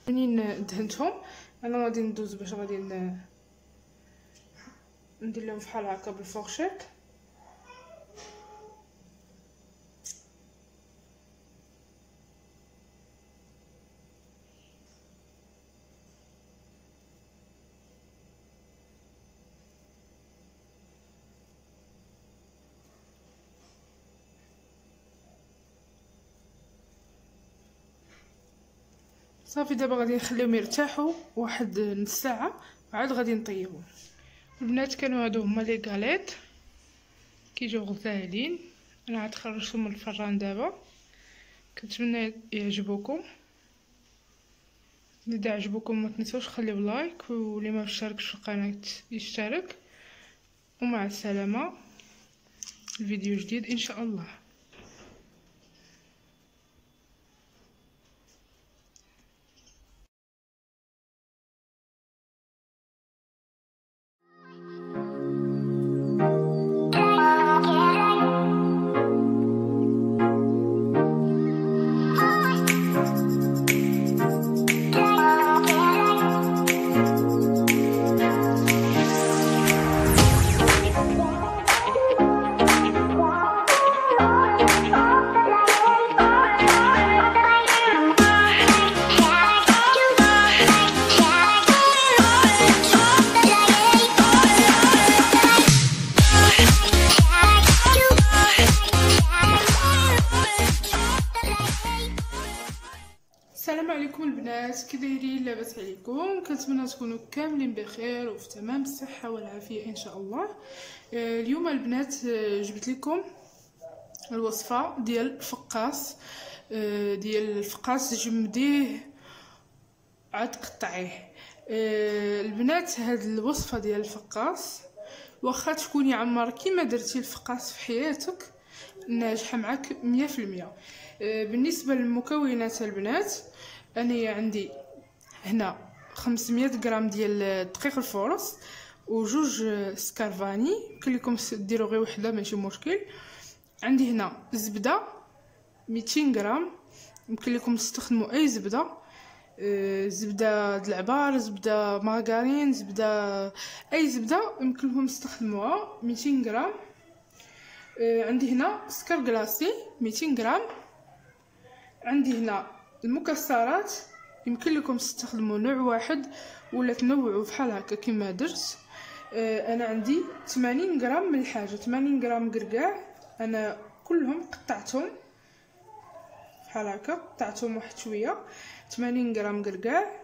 منين دهنتهم انا غادي ندوز باش غادي ندير لهم بحال هكا بالفورشيط. صافي، دابا غادي نخليهم يرتاحوا واحد نص ساعه وعاد غادي نطيبهم. البنات كانوا هادو هما لي غاليت كيجيو غزالين. انا عاد خرجتهم من الفران دابا. كنتمنى يعجبوكم. اذا عجبوكم ما تنسوش خليو لايك، واللي ما مشتركش في القناه يشترك. ومع السلامه، الفيديو جديد ان شاء الله. السلام عليكم البنات، كي دايرين؟ لاباس عليكم؟ كنتمنى تكونوا كاملين بخير وفي تمام الصحه والعافيه ان شاء الله. اليوم البنات جبت لكم الوصفه ديال الفقاص جمديه عاد قطعيه. البنات هاد الوصفه ديال الفقاص واخا تكوني عمركي ما درتي الفقاص في حياتك ناجحه معك 100%. بالنسبه للمكونات البنات، انا عندي هنا 500 غرام ديال دقيق الفورص وجوج سكارفاني، يمكن لكم ديروا غير وحده ماشي مشكل. عندي هنا زبده 200 غرام، يمكن لكم تستخدموا اي زبده، زبده د العبار، زبده مارغرين، زبده اي زبده يمكن لكم تستخدموها 200 غرام. عندي هنا سكر كلاصي 200 غرام. عندي هنا المكسرات، يمكن لكم تستخدموا نوع واحد ولا تنوعوا بحال هكا كما درت. انا عندي 80 غرام من الحاجه، 80 غرام قرقاع، انا كلهم قطعتهم بحال هكا، قطعتهم واحد شويه. 80 غرام قرقاع،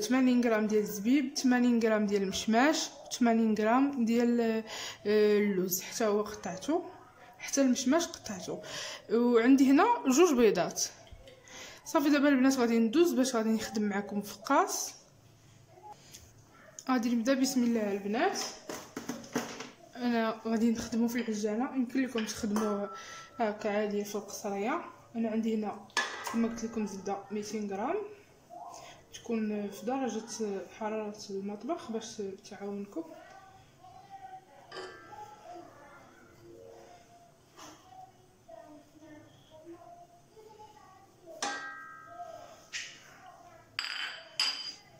80 غرام ديال الزبيب، 80 غرام ديال المشماش، 80 غرام ديال اللوز حتى هو قطعته، حتى المشماش قطعته. وعندي هنا جوج بيضات. صافي دابا البنات غادي ندوز باش غادي نخدم معكم فقاص. غادي نبدا بسم الله البنات. انا غادي نخدمو في العجانه، يمكن لكم تخدموه هكا عادي في القصريه. انا عندي هنا كما قلت لكم زبده 200 غرام، تكون في درجه حراره المطبخ باش تعاونكم.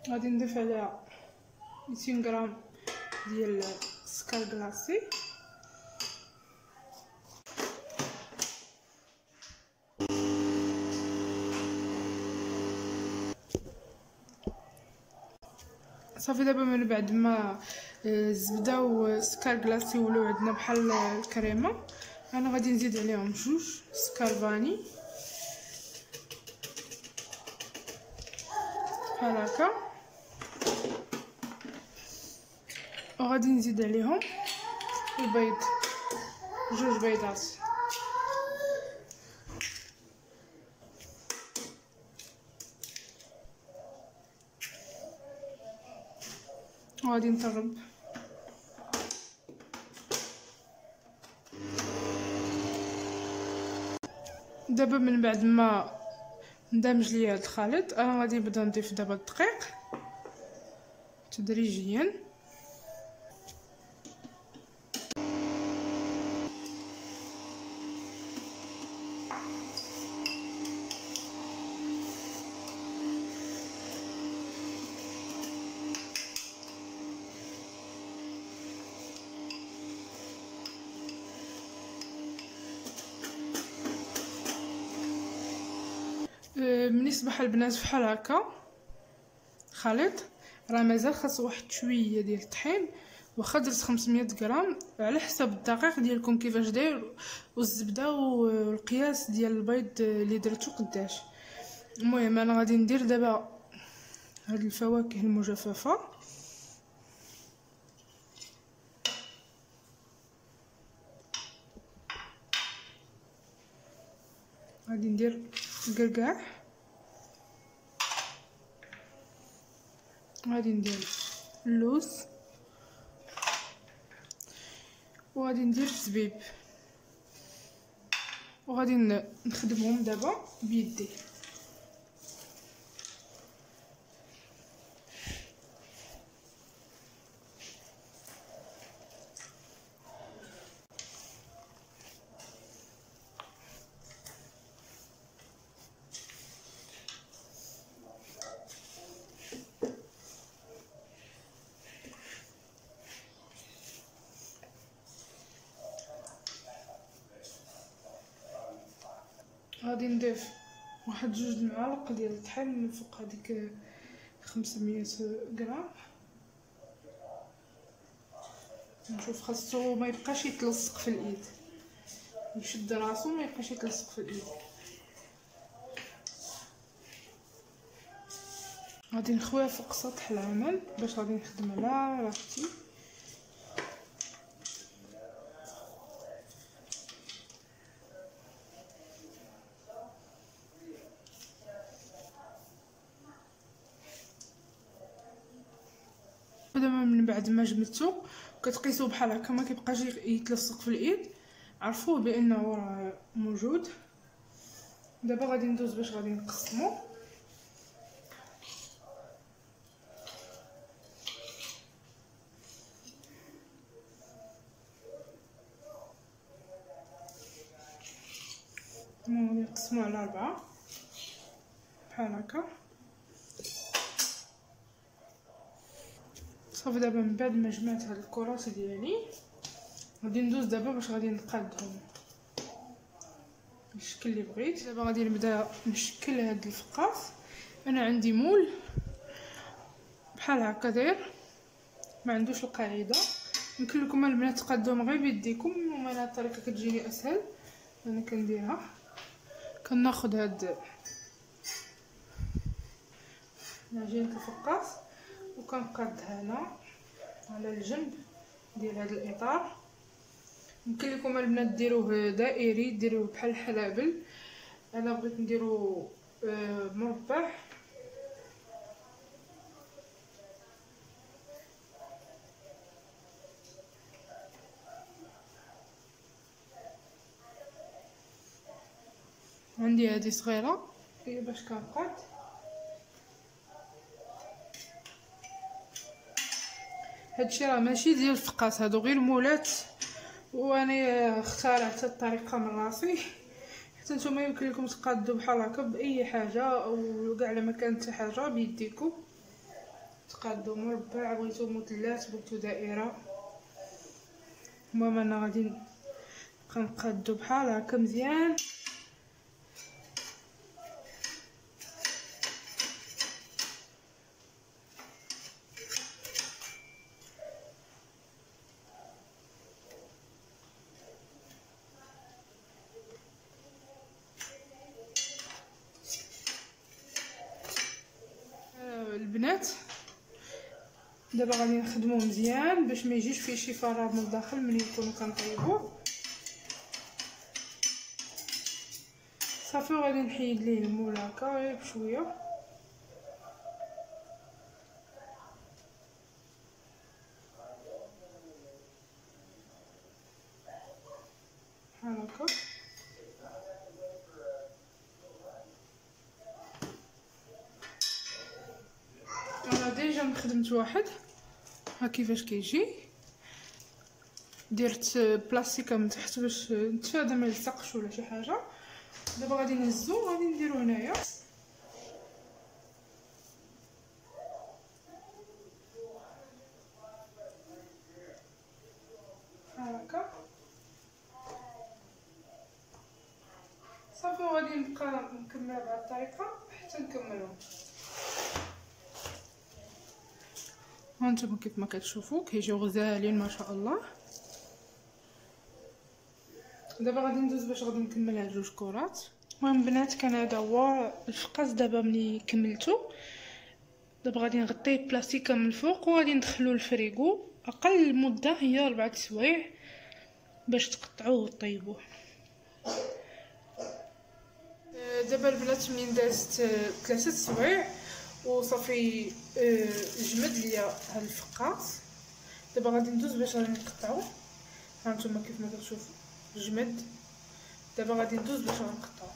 غادي نضيف عليها 200 غرام ديال السكر كلاصي، صافي دابا من بعد ما الزبده والسكر كلاصي ولاو عندنا بحال الكريمه، انا غادي نزيد عليهم جوج سكر فاني بحال هكا، وغادي نزيد عليهم البيض، جوج بيضات. وغادي نطرب. دابا من بعد ما ندمج ليا هاد الخليط، انا غادي نبدا نضيف دابا الدقيق تدريجيا. من يصبح البنات بحال هكا خليط، راه مازال خاص واحد شويه ديال الطحين، واخا درت 500 غرام على حسب الدقيق ديالكم كيفاش داير، والزبده والقياس ديال البيض اللي درتو قداش. المهم انا غادي ندير دابا هاد الفواكه المجففه، غادي ندير القرقاع، غادي ندير اللوز، وغادي ندير الزبيب، وغادي نخدمهم دابا بيدي. غادي نضيف واحد جوج المعالق ديال الطحين من فوق هذيك 500 غرام. نشوف خاصو ما يبقاش يتلصق في الايد، يشد راسو ما يبقاش يتلصق في الايد. غادي نخويها فوق سطح العمل باش غادي نخدم على راحتي. دابا من بعد ما جمدتو كتقيسوه بحال هكا، ما كيبقاش يتلصق في الايد، عرفوه بانه راه موجود. دابا غادي ندوز باش غادي نقسمو. غادي نقسمو على 4 بحال هكا. صافي دابا من بعد ما جمعت هاد الكرات ديالي غادي ندوز دابا باش غادي نقادهم بالشكل اللي بغيت. دابا غادي نبدا نشكل هاد الفقاس. انا عندي مول بحال هكا داير، ما عندوش القاعده. يمكن لكم البنات تقادوهم غير بيديكم، ومن هاد الطريقه كتجيني اسهل. انا كنديرها، كناخذ هاد عجينه الفقاس وكنقادها هنا على الجنب ديال هذا الاطار. يمكن لكم البنات ديروه دائري، ديروه بحال الحلابل. انا بغيت نديرو مربع. عندي هذه صغيره هي باش كنقاد. هادشي راه ماشي ديال الفقاس، هادو غير مولات، وانا اخترعت الطريقه من راسي. حتى نتوما يمكن لكم تقادوا بحال هكا باي حاجه، او كاع لما كانت حاجه بيديكم تقادوا مربع، بغيتو مثلث، بغيتو دائره. المهم انا غادي نقادو بحال هكا مزيان. البنات دابا غادي نخدموه مزيان باش ما يجيش فيه شي فراغ من الداخل ملي نكونوا كنطيبوه. صافي غادي نحيد ليه المول هكا غير بشويه بحال هكا. انا ديجا خدمت واحد ها كيفاش كيجي، درت بلاستيكه من تحت باش نتفادى ما يلصقش ولا شي حاجه. دابا غادي نهزو غادي نديرو هنايا بحال هكا. صافي وغادي نبقى نكمل بهاد الطريقه حتى نكملو. هانتوما كيف ما كتشوفوا كيجيو غزالين ما شاء الله. دابا غادي ندوز باش غادي نكمل هاد 2 كرات. المهم بنات كان هذا هو الفقاس. دابا ملي كملتو دابا غادي نغطيه بلاستيكه من الفوق وغادي ندخلو الفريغو. اقل مده هي 4 سوايع باش تقطعوه وطيبوه. دابا البنات منين دازت 3 سوايع وصافي جمد ليا هاد الفقاس. دابا غادي ندوز باش غادي نقطعوه. هانتوما كيف ما كتشوفوا جمد. دابا غادي ندوز باش غنقطعو.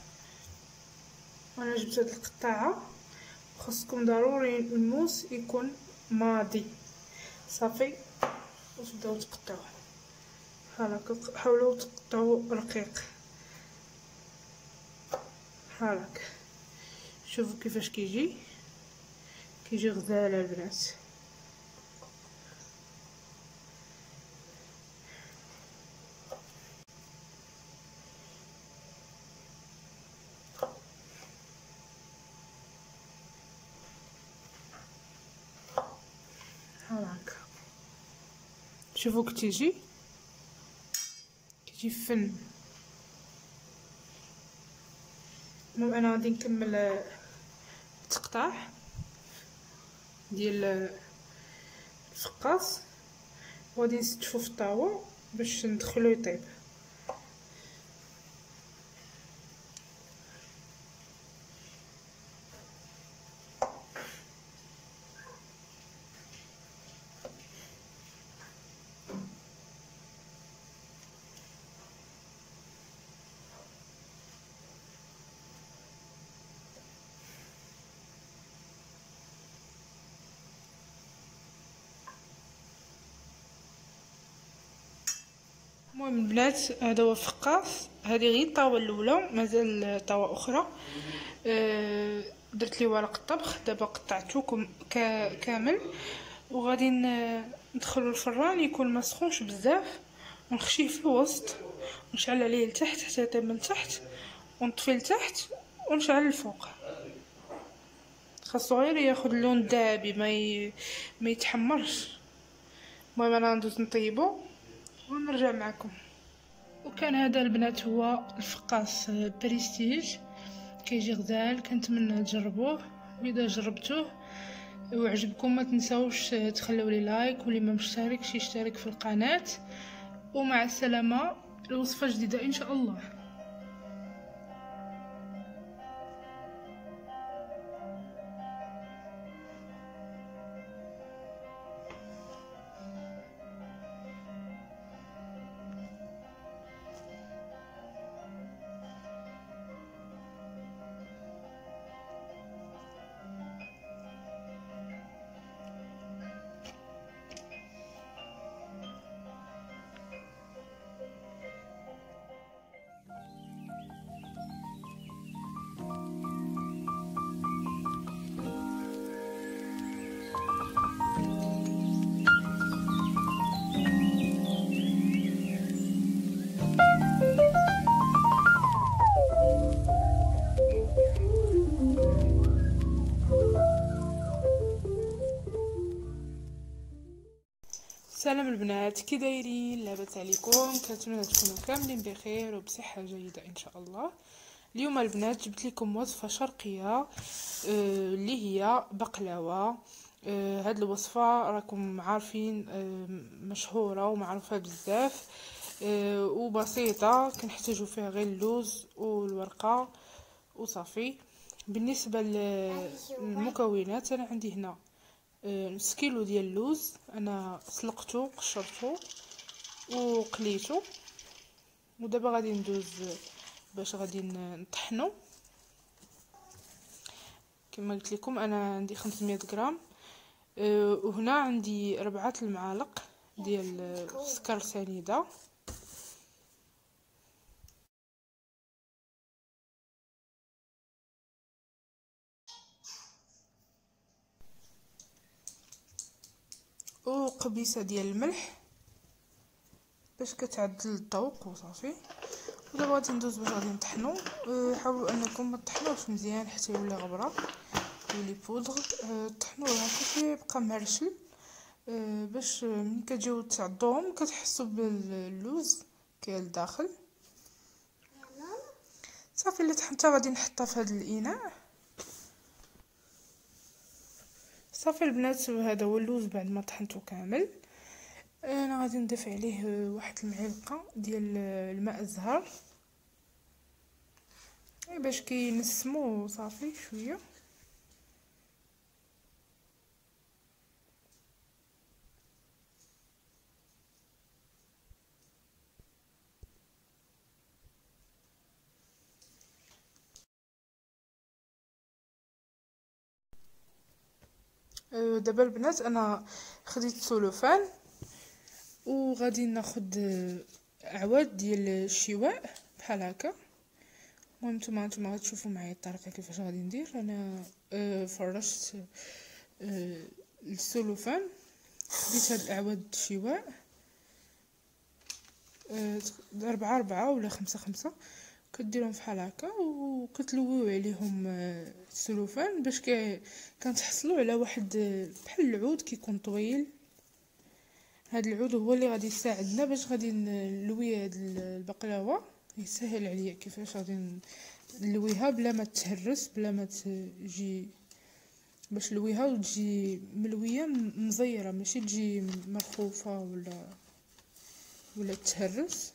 انا جبت هاد القطاعه، خاصكم ضروري الموس يكون ماضي. صافي وتبداو تقطعوه بحال هكا. حاولوا تقطعوا رقيق بحال هكا. شوفوا كيفاش كيجي غزال البنات. بحال هكا. شوفوا كتيجي فن. المهم انا غادي نكمل التقطاع. ديال الفقاص، وغادي نستفو في الطاوة باش ندخلو يطيب. المهم البنات، هذا هو الفقاص. هذه غير الطاوه الاولى، مازال طاوه اخرى. درت ليه ورق الطبخ. دابا قطعته كامل، وغادي ندخلو الفران يكون ما سخونش بزاف، ونخشيه في الوسط، ونشعل عليه لتحت حتى يطيب من تحت، ونطفي لتحت ونشعل الفوق. خاصو غير ياخد اللون الذهبي، ما يتحمرش. المهم انا ندوز نطيبو ونرجع معكم. وكان هذا البنات هو الفقاص بريستيج، كيجي غزال. كنتمنى تجربوه، واذا جربتوه وعجبكم ما تنساوش تخلوا لي لايك، واللي ما مشتركش يشترك في القناه. ومع السلامه، الوصفه جديده ان شاء الله. سلام البنات، كي دايرين؟ لاباس عليكم؟ كنتمنى تكونوا كاملين بخير وبصحه جيده ان شاء الله. اليوم البنات جبت لكم وصفه شرقيه اللي هي بقلاوه. هاد الوصفه راكم عارفين مشهوره ومعروفه بزاف، وبسيطه. كنحتاجو فيها غير اللوز والورقه وصافي. بالنسبه للمكونات، انا عندي هنا نص كيلو ديال اللوز. انا سلقته قشرته وقليته، ودابا غادي ندوز باش غادي نطحنو. كما قلت لكم انا عندي 500 غرام. وهنا عندي 4 المعالق ديال السكر سنيده. وقبيصه ديال الملح باش كتعدل الذوق وصافي. ودابا غادي ندوز باش غادي نطحنو. حاولوا انكم ما تطحنوش مزيان حتى يولي غبره، يولي بودغ. طحنوه هكا يبقى مرشل، باش ملي كتجيو تعضوهم كتحسوا باللوز كاين لداخل. صافي اللي طحنتها غادي نحطها في هذا الاناء. صافي البنات، هذا هو اللوز بعد ما طحنته كامل. انا غادي نضيف عليه واحد المعلقه ديال الماء الزهر باش كينسمو صافي شويه. دابا البنات انا خديت سولوفان، وغادي ناخد عواد ديال الشواء بحال هكا. المهم نتوما غتشوفوا معايا الطريقه كيفاش غادي ندير. انا فرشت السولوفان، خديت هاد الاعواد الشواء 4 ولا 5 كديرهم فحال هكا، وكتلويو عليهم السلوفان باش كنتحصلوا على واحد بحال العود كيكون طويل. هاد العود هو اللي غادي يساعدنا باش غادي نلوي هاد البقلاوه. يسهل عليا كيفاش غادي نلويها بلا ما تهرس، بلا ما تجي باش لويها وتجي ملويه مزيره، ماشي تجي مرخوفه ولا تهرس.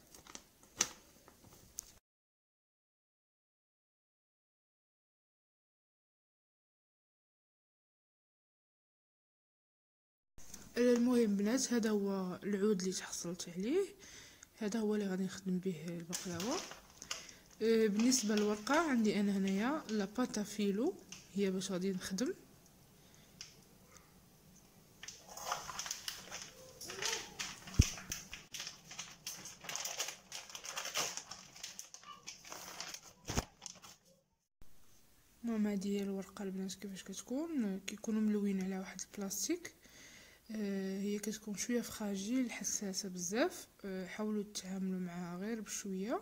المهم بنات، هذا هو العود اللي تحصلت عليه، هذا هو اللي غادي نخدم به البقلاوه. بالنسبه للورقه عندي انا هنايا لا باتا فيلو، هي باش غادي نخدم. المهم هذه هي الورقه البنات كيفاش كتكون، كيكونوا ملوين على واحد البلاستيك. هي كتكون شويه فراجيل، حساسه بزاف. حاولوا تتعاملوا معها غير بشويه.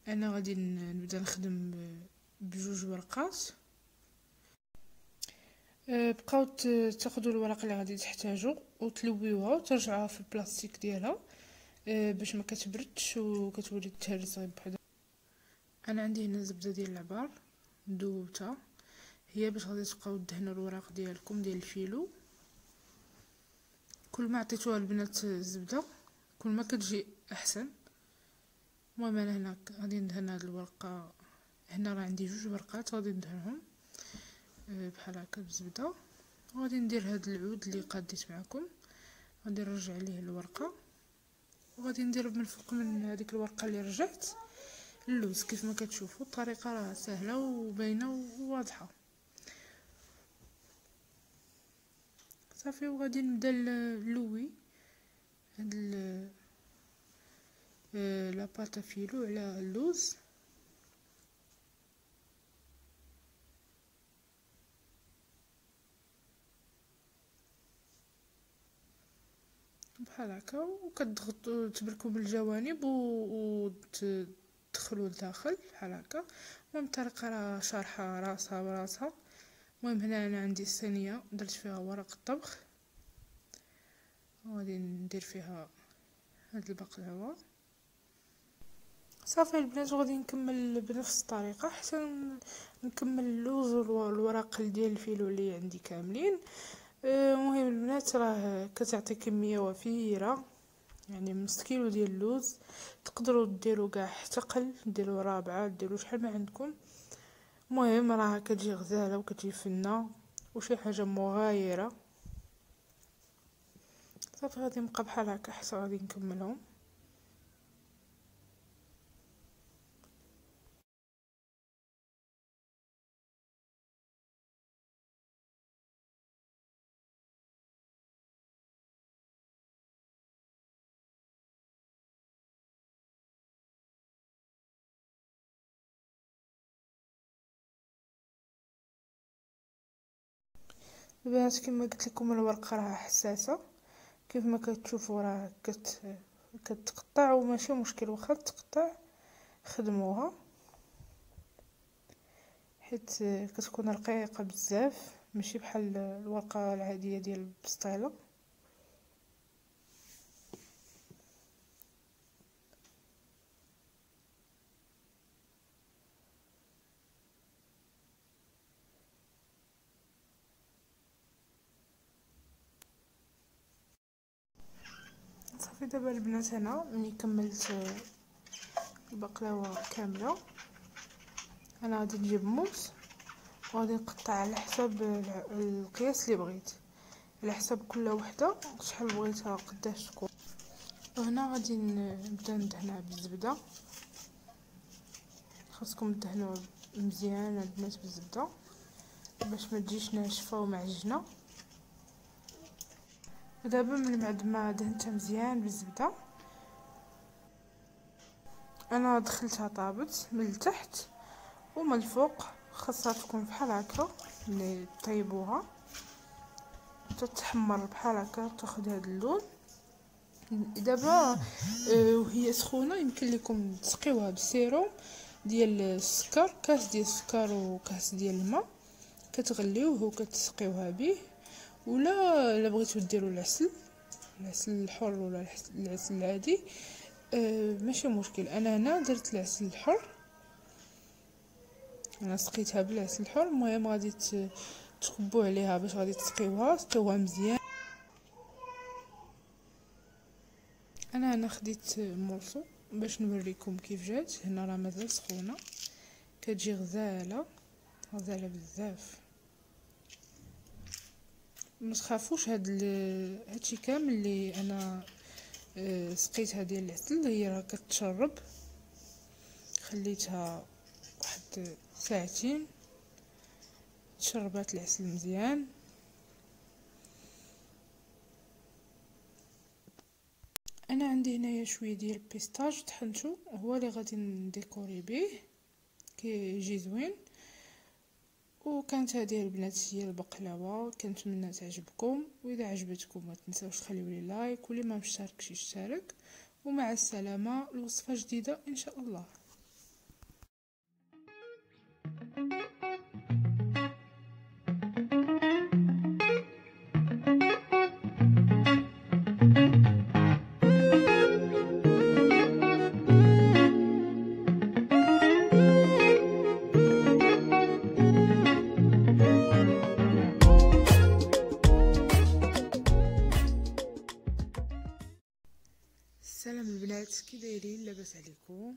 انا غادي نبدا نخدم بجوج ورقات. بقاو تاخذوا الورق اللي غادي تحتاجوا وتلويوها وترجعوها في البلاستيك ديالها باش ما كتبردش وكتولي تهرس غير بحدا. انا عندي هنا زبده ديال العبار دوبتها، هي باش غادي تبقاو دهنوا الوراق ديالكم ديال الفيلو. كل ما عطيتوها البنات الزبده كل ما كتجي احسن. المهم انا هنا غادي ندهن هاد الورقه، هنا راه عندي جوج ورقات غادي ندهنهم بحال هكا بالزبده. وغادي ندير هاد العود اللي قاديت معكم، غادي نرجع عليه الورقه وغادي ندير من الفوق من هذيك الورقه اللي رجعت اللوز. كيف ما كتشوفوا الطريقه راه سهله وباينه وواضحه. صافي وغادي نبدا نلوي هاد لا باتا فيلو على اللوز. بحال هكا وكتضغطوا تبركوا بالجوانب وتدخلوا لداخل بحال هكا. المهم الطريقه راه شارحه راسها براسها. المهم هنا انا عندي الصينيه درت فيها ورق الطبخ وغادي ندير فيها هاد البقلاوه. صافي البنات وغادي نكمل بنفس الطريقه حتى نكمل اللوز والورق ديال الفيلو اللي عندي كاملين. المهم البنات راه كتعطي كميه وفيره، يعني نص كيلو ديال اللوز تقدروا ديروا كاع حتى قل، ديروا رابعه، ديروا شحال ما عندكم. المهم راه كتجي غزاله وكتجي فنه وشي حاجه مغايره. صافي غادي نبقى بحال هكا حتى غادي نكملهم. البنات كما قلت لكم الورقه راه حساسه، كيف ما كتشوفوا راه كتقطع وماشي مشكل واخا تقطع، خدموها حيت كتكون رقيقه بزاف ماشي بحال الورقه العاديه ديال البسطيله. صافي دابا البنات انا ملي كملت البقلاوه كامله انا غادي نجيب موس وغادي نقطع على حساب القياس اللي بغيت، على حساب كل وحده شحال بغيتها قداش تكون. وهنا غادي نبدا ندهنها بالزبده. خاصكم تدهنوا مزيان البنات بالزبده باش ما تجيش ناشفه ومعجنه. دابا من بعد ما دهنتها مزيان بالزبده انا دخلتها طابت من التحت ومن الفوق، خاصها تكون بحال هكا اللي طيبوها تتحمر بحال هكا تاخذ هذا اللون. دابا وهي سخونه يمكن لكم تسقيوها بسيروم ديال السكر، كاس ديال السكر وكاس ديال الماء كتغليوه وكتسقيوها به. ولا الا بغيتو ديروا العسل الحر ولا العسل العادي ماشي مشكل. انا هنا درت العسل الحر، انا سقيتها بالعسل الحر. المهم غادي تخبو عليها باش غادي تسقيوها مزيان. انا هنا خديت مورسو باش نوريكم كيف جات. هنا راه مازال سخونه، كتجي غزاله بزاف. ما تخافوش، هادشي كامل اللي انا سقيتها ديال العسل هي راه كتشرب. خليتها واحد ساعتين تشربات العسل مزيان. انا عندي هنايا شويه ديال البيستاج طحنتو، هو اللي غادي نديكوري به، كيجي زوين. وكانت هذه البنات هي البقلاوه، كنتمنى تعجبكم، واذا عجبتكم ما تنساوش تخليوا لي لايك، واللي ما مشتركش يشترك. ومع السلامه لوصفه جديده ان شاء الله. السلام البنات، كي دايرين؟ لاباس عليكم؟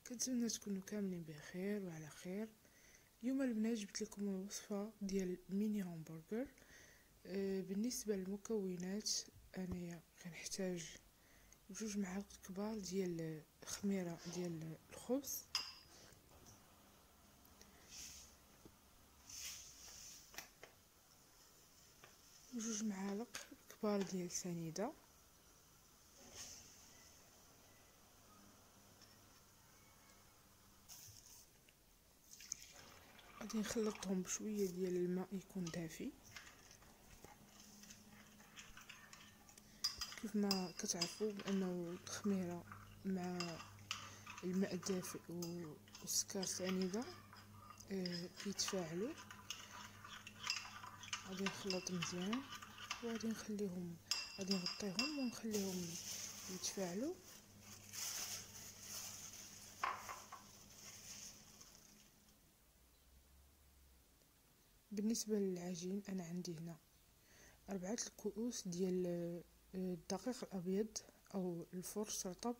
كنتمنى تكونوا كاملين بخير وعلى خير. اليوم البنات جبت لكم الوصفه ديال ميني همبرجر. بالنسبه للمكونات انايا كنحتاج 2 معالق كبار ديال خميره ديال الخبز، 2 معالق كبار ديال سنيده، غادي نخلطهم بشويه ديال الماء يكون دافي. كيف ما كتعرفوا بانه الخميره مع الماء الدافئ والسكر سنيده كيتفاعلوا. غادي نخلط مزيان وغادي نخليهم، غادي نغطيهم ونخليهم يتفاعلوا. بالنسبه للعجين انا عندي هنا 4 الكؤوس ديال الدقيق الابيض او الفرش رطب،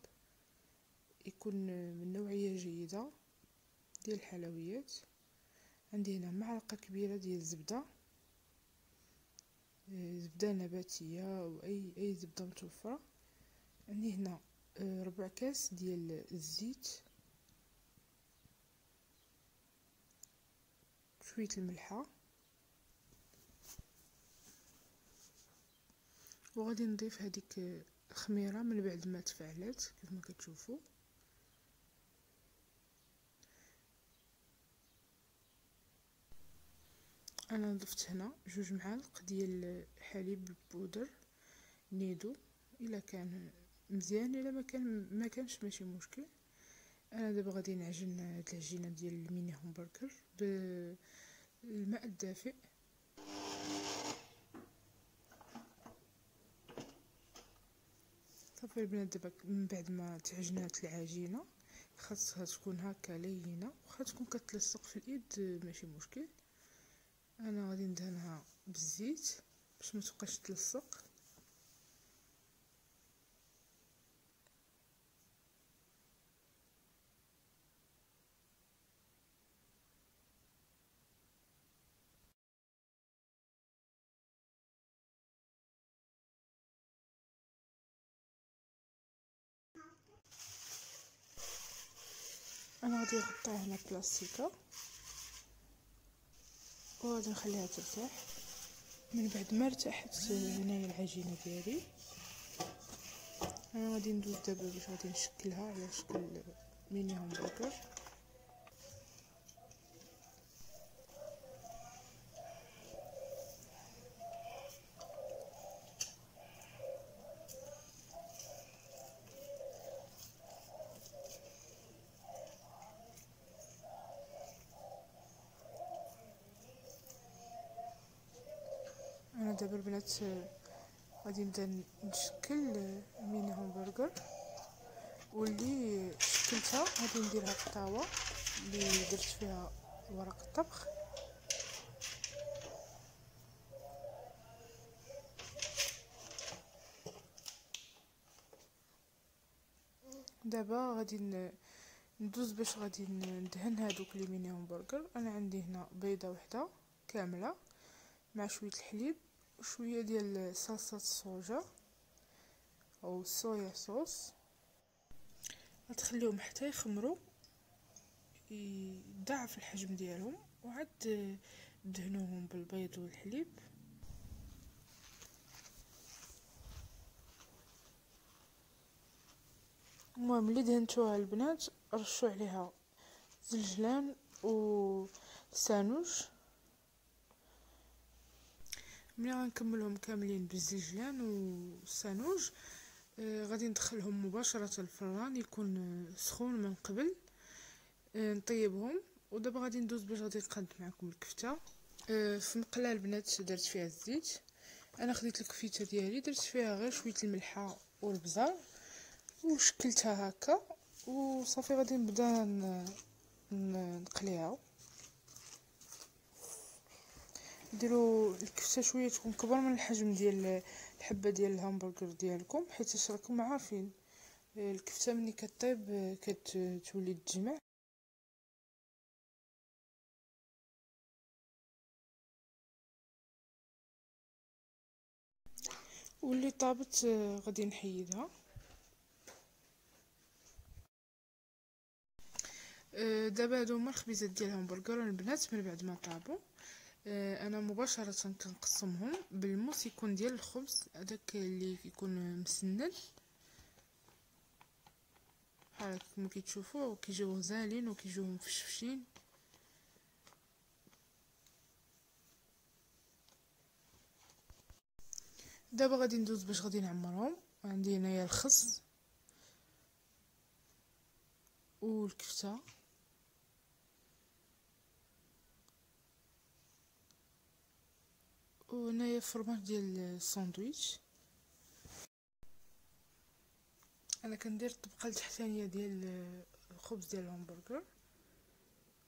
يكون من نوعيه جيده ديال الحلويات. عندي هنا معلقه كبيره ديال الزبده، زبده نباتيه او اي زبده متوفره. عندي هنا ربع كاس ديال الزيت، شويه الملحه، وغادي نضيف هذيك الخميره من بعد ما تفاعلت كيف ما كتشوفوا. انا ضفت هنا 2 معالق ديال حليب بودر نيدو، الا كان مزيان، الا ما كانش ماشي مشكل. انا دابا غادي نعجن هاد العجينه ديال الميني همبرجر بالماء الدافئ. صافي البنات، دابا من بعد ما تعجنات العجينه خاصها تكون هكا لينه، واخا تكون كتلصق في الايد ماشي مشكل. انا غادي ندهنها بالزيت باش ما تبقاش تلصق. انا غادي نغطيها هنا بلاستيكه وغادي نخليها ترتاح. من بعد ما ارتاحت هنايا العجينه ديالي، انا غادي ندوز دابا باش غادي نشكلها على شكل ميني همبرجر. انا دابا البنات غادي نبدا نشكل ميني همبرجر، واللي شكلتها غادي نديرها في الطاوه اللي درت فيها ورق الطبخ. دابا غادي ندوز باش غادي ندهن هادوك لي ميني همبرغر. انا عندي هنا بيضه وحده كامله مع شويه الحليب وشويه ديال صلصه الصوجا او الصويا صوص. غتخليهم حتى يخمروا يضاعف الحجم ديالهم وعاد دهنوهم بالبيض والحليب. المهم ملي دهنتوها البنات رشوا عليها زلجلان وسانوج. ملي غنكملهم كاملين بالزلجلان والسانوج غادي ندخلهم مباشره الفران يكون سخون من قبل. نطيبهم. ودابا غادي ندوز باش غادي نقاد معكم الكفته. في مقله البنات درت فيها الزيت. انا خديت الكفته ديالي درت فيها غير شويه الملحه والبزار وشكلتها هكا وصافي. غادي نبدا نقليها. ديروا الكفته شويه تكون كبر من الحجم ديال الحبه ديال الهامبرغر ديالكم حيت راكم عارفين الكفته ملي كطيب كتولي تجمع. واللي طابت غادي نحيدها. دابا هادو هما الخبيزات ديال الهامبرغر البنات من بعد ما طابوا. انا مباشره كنقسمهم بالموس يكون ديال الخبز هذاك اللي كيكون مسنن بحال كما كتشوفوا كيجيو غزالين وكيجيو مفشفشين. دابا غادي ندوز باش غادي نعمرهم. عندي هنايا الخس والكفته وهنايا فرماج ديال الساندويتش. انا كندير الطبقه التحتانيه ديال الخبز ديال الهامبرغر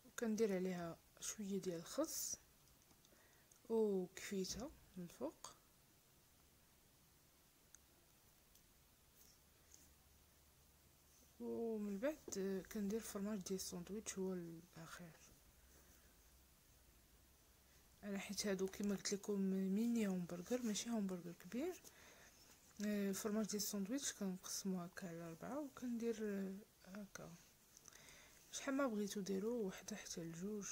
وكندير عليها شويه ديال الخس وكفيته من الفوق ومن بعد كندير الفرماج ديال الساندويتش هو الاخير. انا حيت هادو كما قلت لكم ميني همبرغر ماشي همبرغر كبير. الفرماج ديال الساندويتش كنقسمو هكا على 4 وكندير هكا شحال ما بغيتو ديروا وحده حتى لجوج.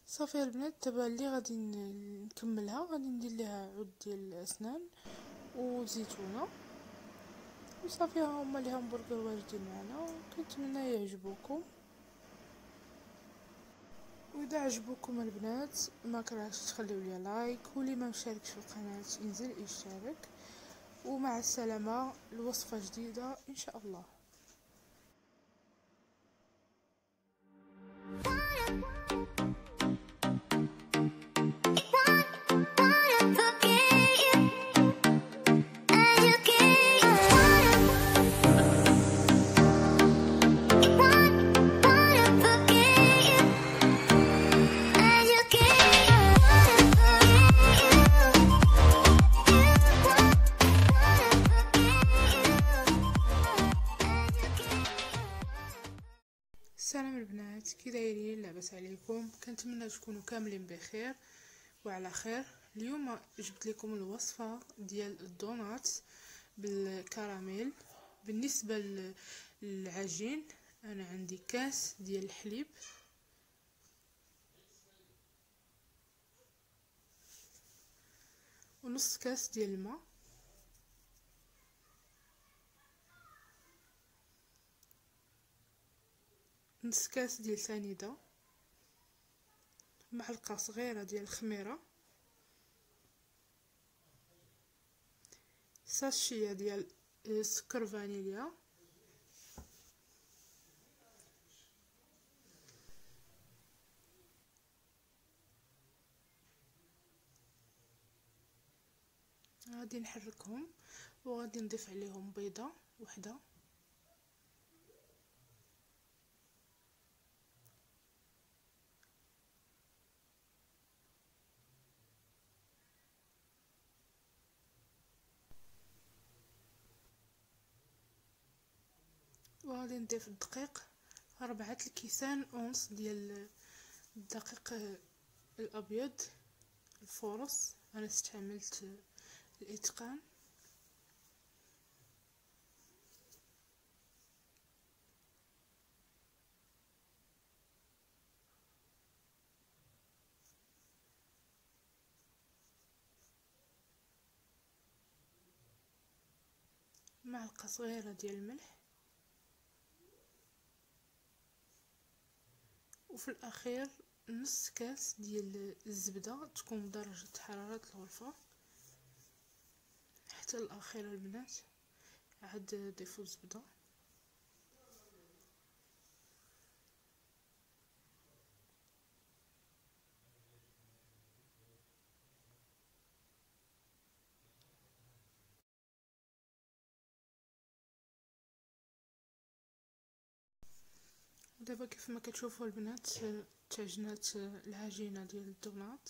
صافي البنات دابا اللي غادي نكملها غادي ندير ليها عود ديال الاسنان وزيتونه وصافي. هما لي همبرغر واجدين معنا كنتمنى يعجبوكم. واذا عجبوكم البنات ما كرهتش تخليو لي لايك واللي ما مشاركش في القناه ينزل يشترك. ومع السلامه لوصفه جديده ان شاء الله. السلام البنات، كي دايرين؟ لاباس عليكم؟ كنتمنى تكونوا كاملين بخير وعلى خير. اليوم جبت لكم الوصفه ديال الدونات بالكراميل. بالنسبه للعجين انا عندي كاس ديال الحليب ونص كاس ديال الماء نص كاس ديال سنيده معلقه صغيره ديال الخميره ساشيه ديال سكر فانيليا غادي نحركهم وغادي نضيف عليهم بيضه وحده. وغادي نضيف الدقيق 4 الكيسان ونص ديال الدقيق الابيض الفورص. انا استعملت الاتقان. معلقه صغيره ديال الملح، وفي الاخير نص كاس ديال الزبده تكون بدرجه حراره الغرفه. حتى الاخير البنات عاد ضيفوا الزبده. ودابا كيف ما كتشوفوا البنات تعجنات العجينه ديال الدونات.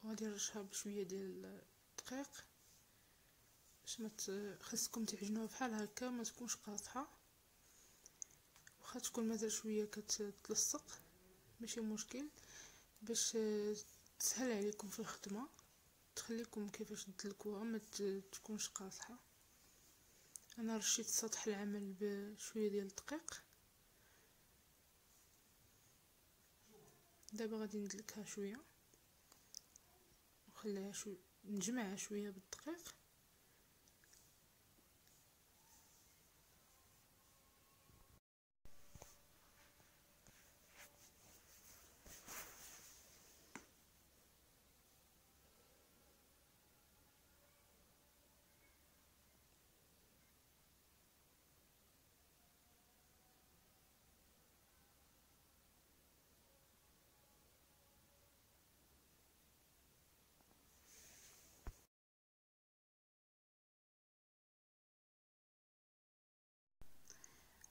وغادي نرشها بشويه ديال الدقيق باش ما خصكم تعجنوها بحال هكا، ما تكونش قاصحه. واخا تكون مازال شويه كتلصق ماشي مشكل، باش تسهل عليكم في الخدمه، تخليكم كيفاش تدلكوها ما تكونش قاصحه. انا رشيت سطح العمل بشويه ديال الدقيق. دابا غادي ندلكها شويه وخليها نجمعها شويه بالدقيق.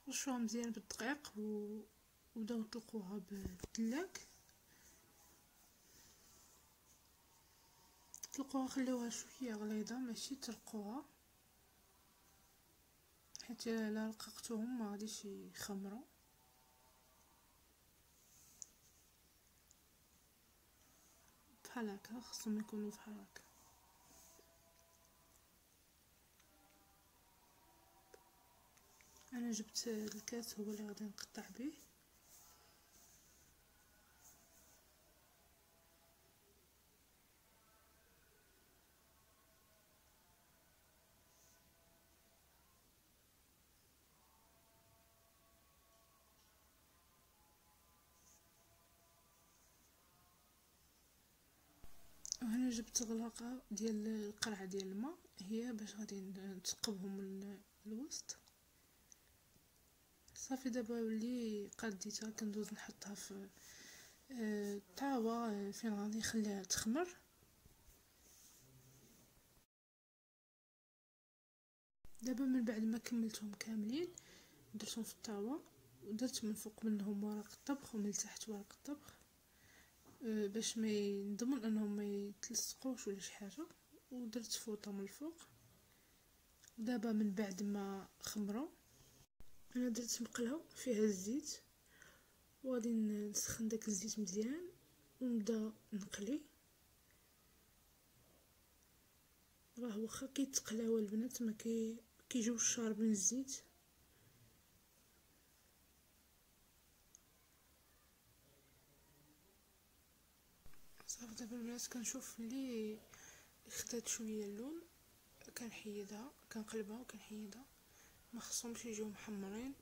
رشوها مزيان بالدقيق وبداو طلقوها بالدلاك. طلقوها خليوها شويه غليظه ماشي ترقوها، حيت الا رققتوهم ما غاديش يخمروا. بحال هكا خصهم يكونوا بحال هكا. انا جبت الكاس هو اللي غادي نقطع به. وهنا جبت غلاقه ديال القرعه ديال الماء، هي باش غادي نثقبهم الوسط. صافي دابا ولي قاديتها كندوز نحطها في طاوه فين غادي نخليها تخمر. دابا من بعد ما كملتهم كاملين درتهم في الطاوه، ودرت من فوق منهم ورق الطبخ ومن تحت ورق الطبخ باش ما نضمن انهم ما يتلصقوش ولا شي حاجه، ودرت فوطه من الفوق. دابا من بعد ما خمروا انا درت مقله فيها الزيت، وغادي نسخن داك الزيت مزيان ونبدا نقلي. راه واخا كيتقلاو البنات ما كيجيوش شاربين الزيت. صافي دابا البنات كنشوف لي خدات شويه اللون كنحيدها كنقلبها وكنحيدها. ما خصهمش يجيو محمرين،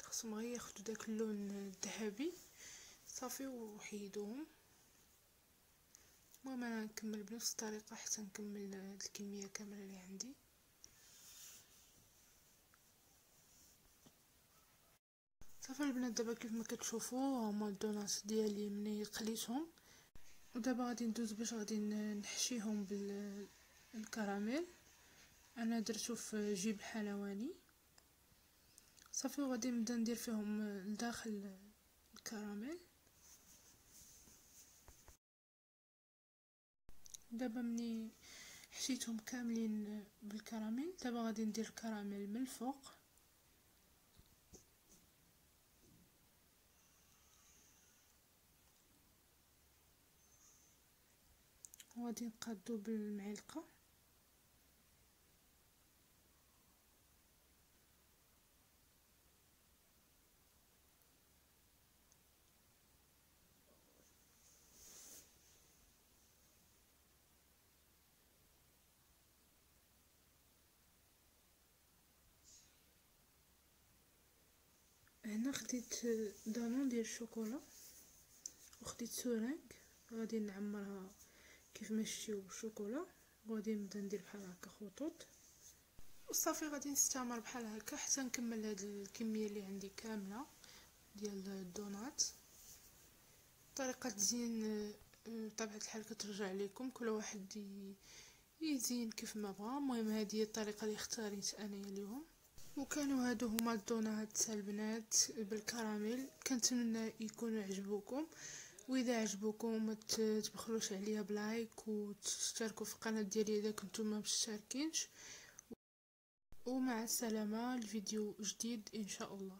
خصهم غير ياخدو داك اللون الذهبي صافي وحيدوهم. المهم انا نكمل بنفس الطريقه حتى نكمل الكميه كامله اللي عندي. صافي البنات دابا كيف ما كتشوفوا هما الدونات ديالي مني قليتهم ودابا غادي ندوز باش غادي نحشيهم بالكراميل. انا درتو في جيب حلواني صافي، وغادي نبدا ندير فيهم لداخل الكراميل. دابا مني حشيتهم كاملين بالكراميل، دابا غادي ندير الكراميل من الفوق. وغادي نقادو بالمعلقه. هنا خديت دانون ديال الشوكولا وخديت سورانك، غادي نعمرها كيف ما شفتيو بالشوكولا، وغادي نبدا ندير بحال هكا خطوط وصافي. غادي نستمر بحال هكا حتى نكمل هاد الكميه اللي عندي كامله ديال الدونات. طريقه تزيين بطبيعه الحال كترجع لكم، كل واحد يزين كيف ما بغى. المهم هذه هي الطريقه اللي اختاريت انايا اليوم. وكانوا هادو هما الدونات تاع البنات بالكراميل، كنتمنى يكونوا عجبوكم. واذا عجبوكم ما تبخلوش عليا بلايك وتشتركوا في القناه ديالي اذا كنتم مشتركينش. ومع السلامه، الفيديو جديد ان شاء الله.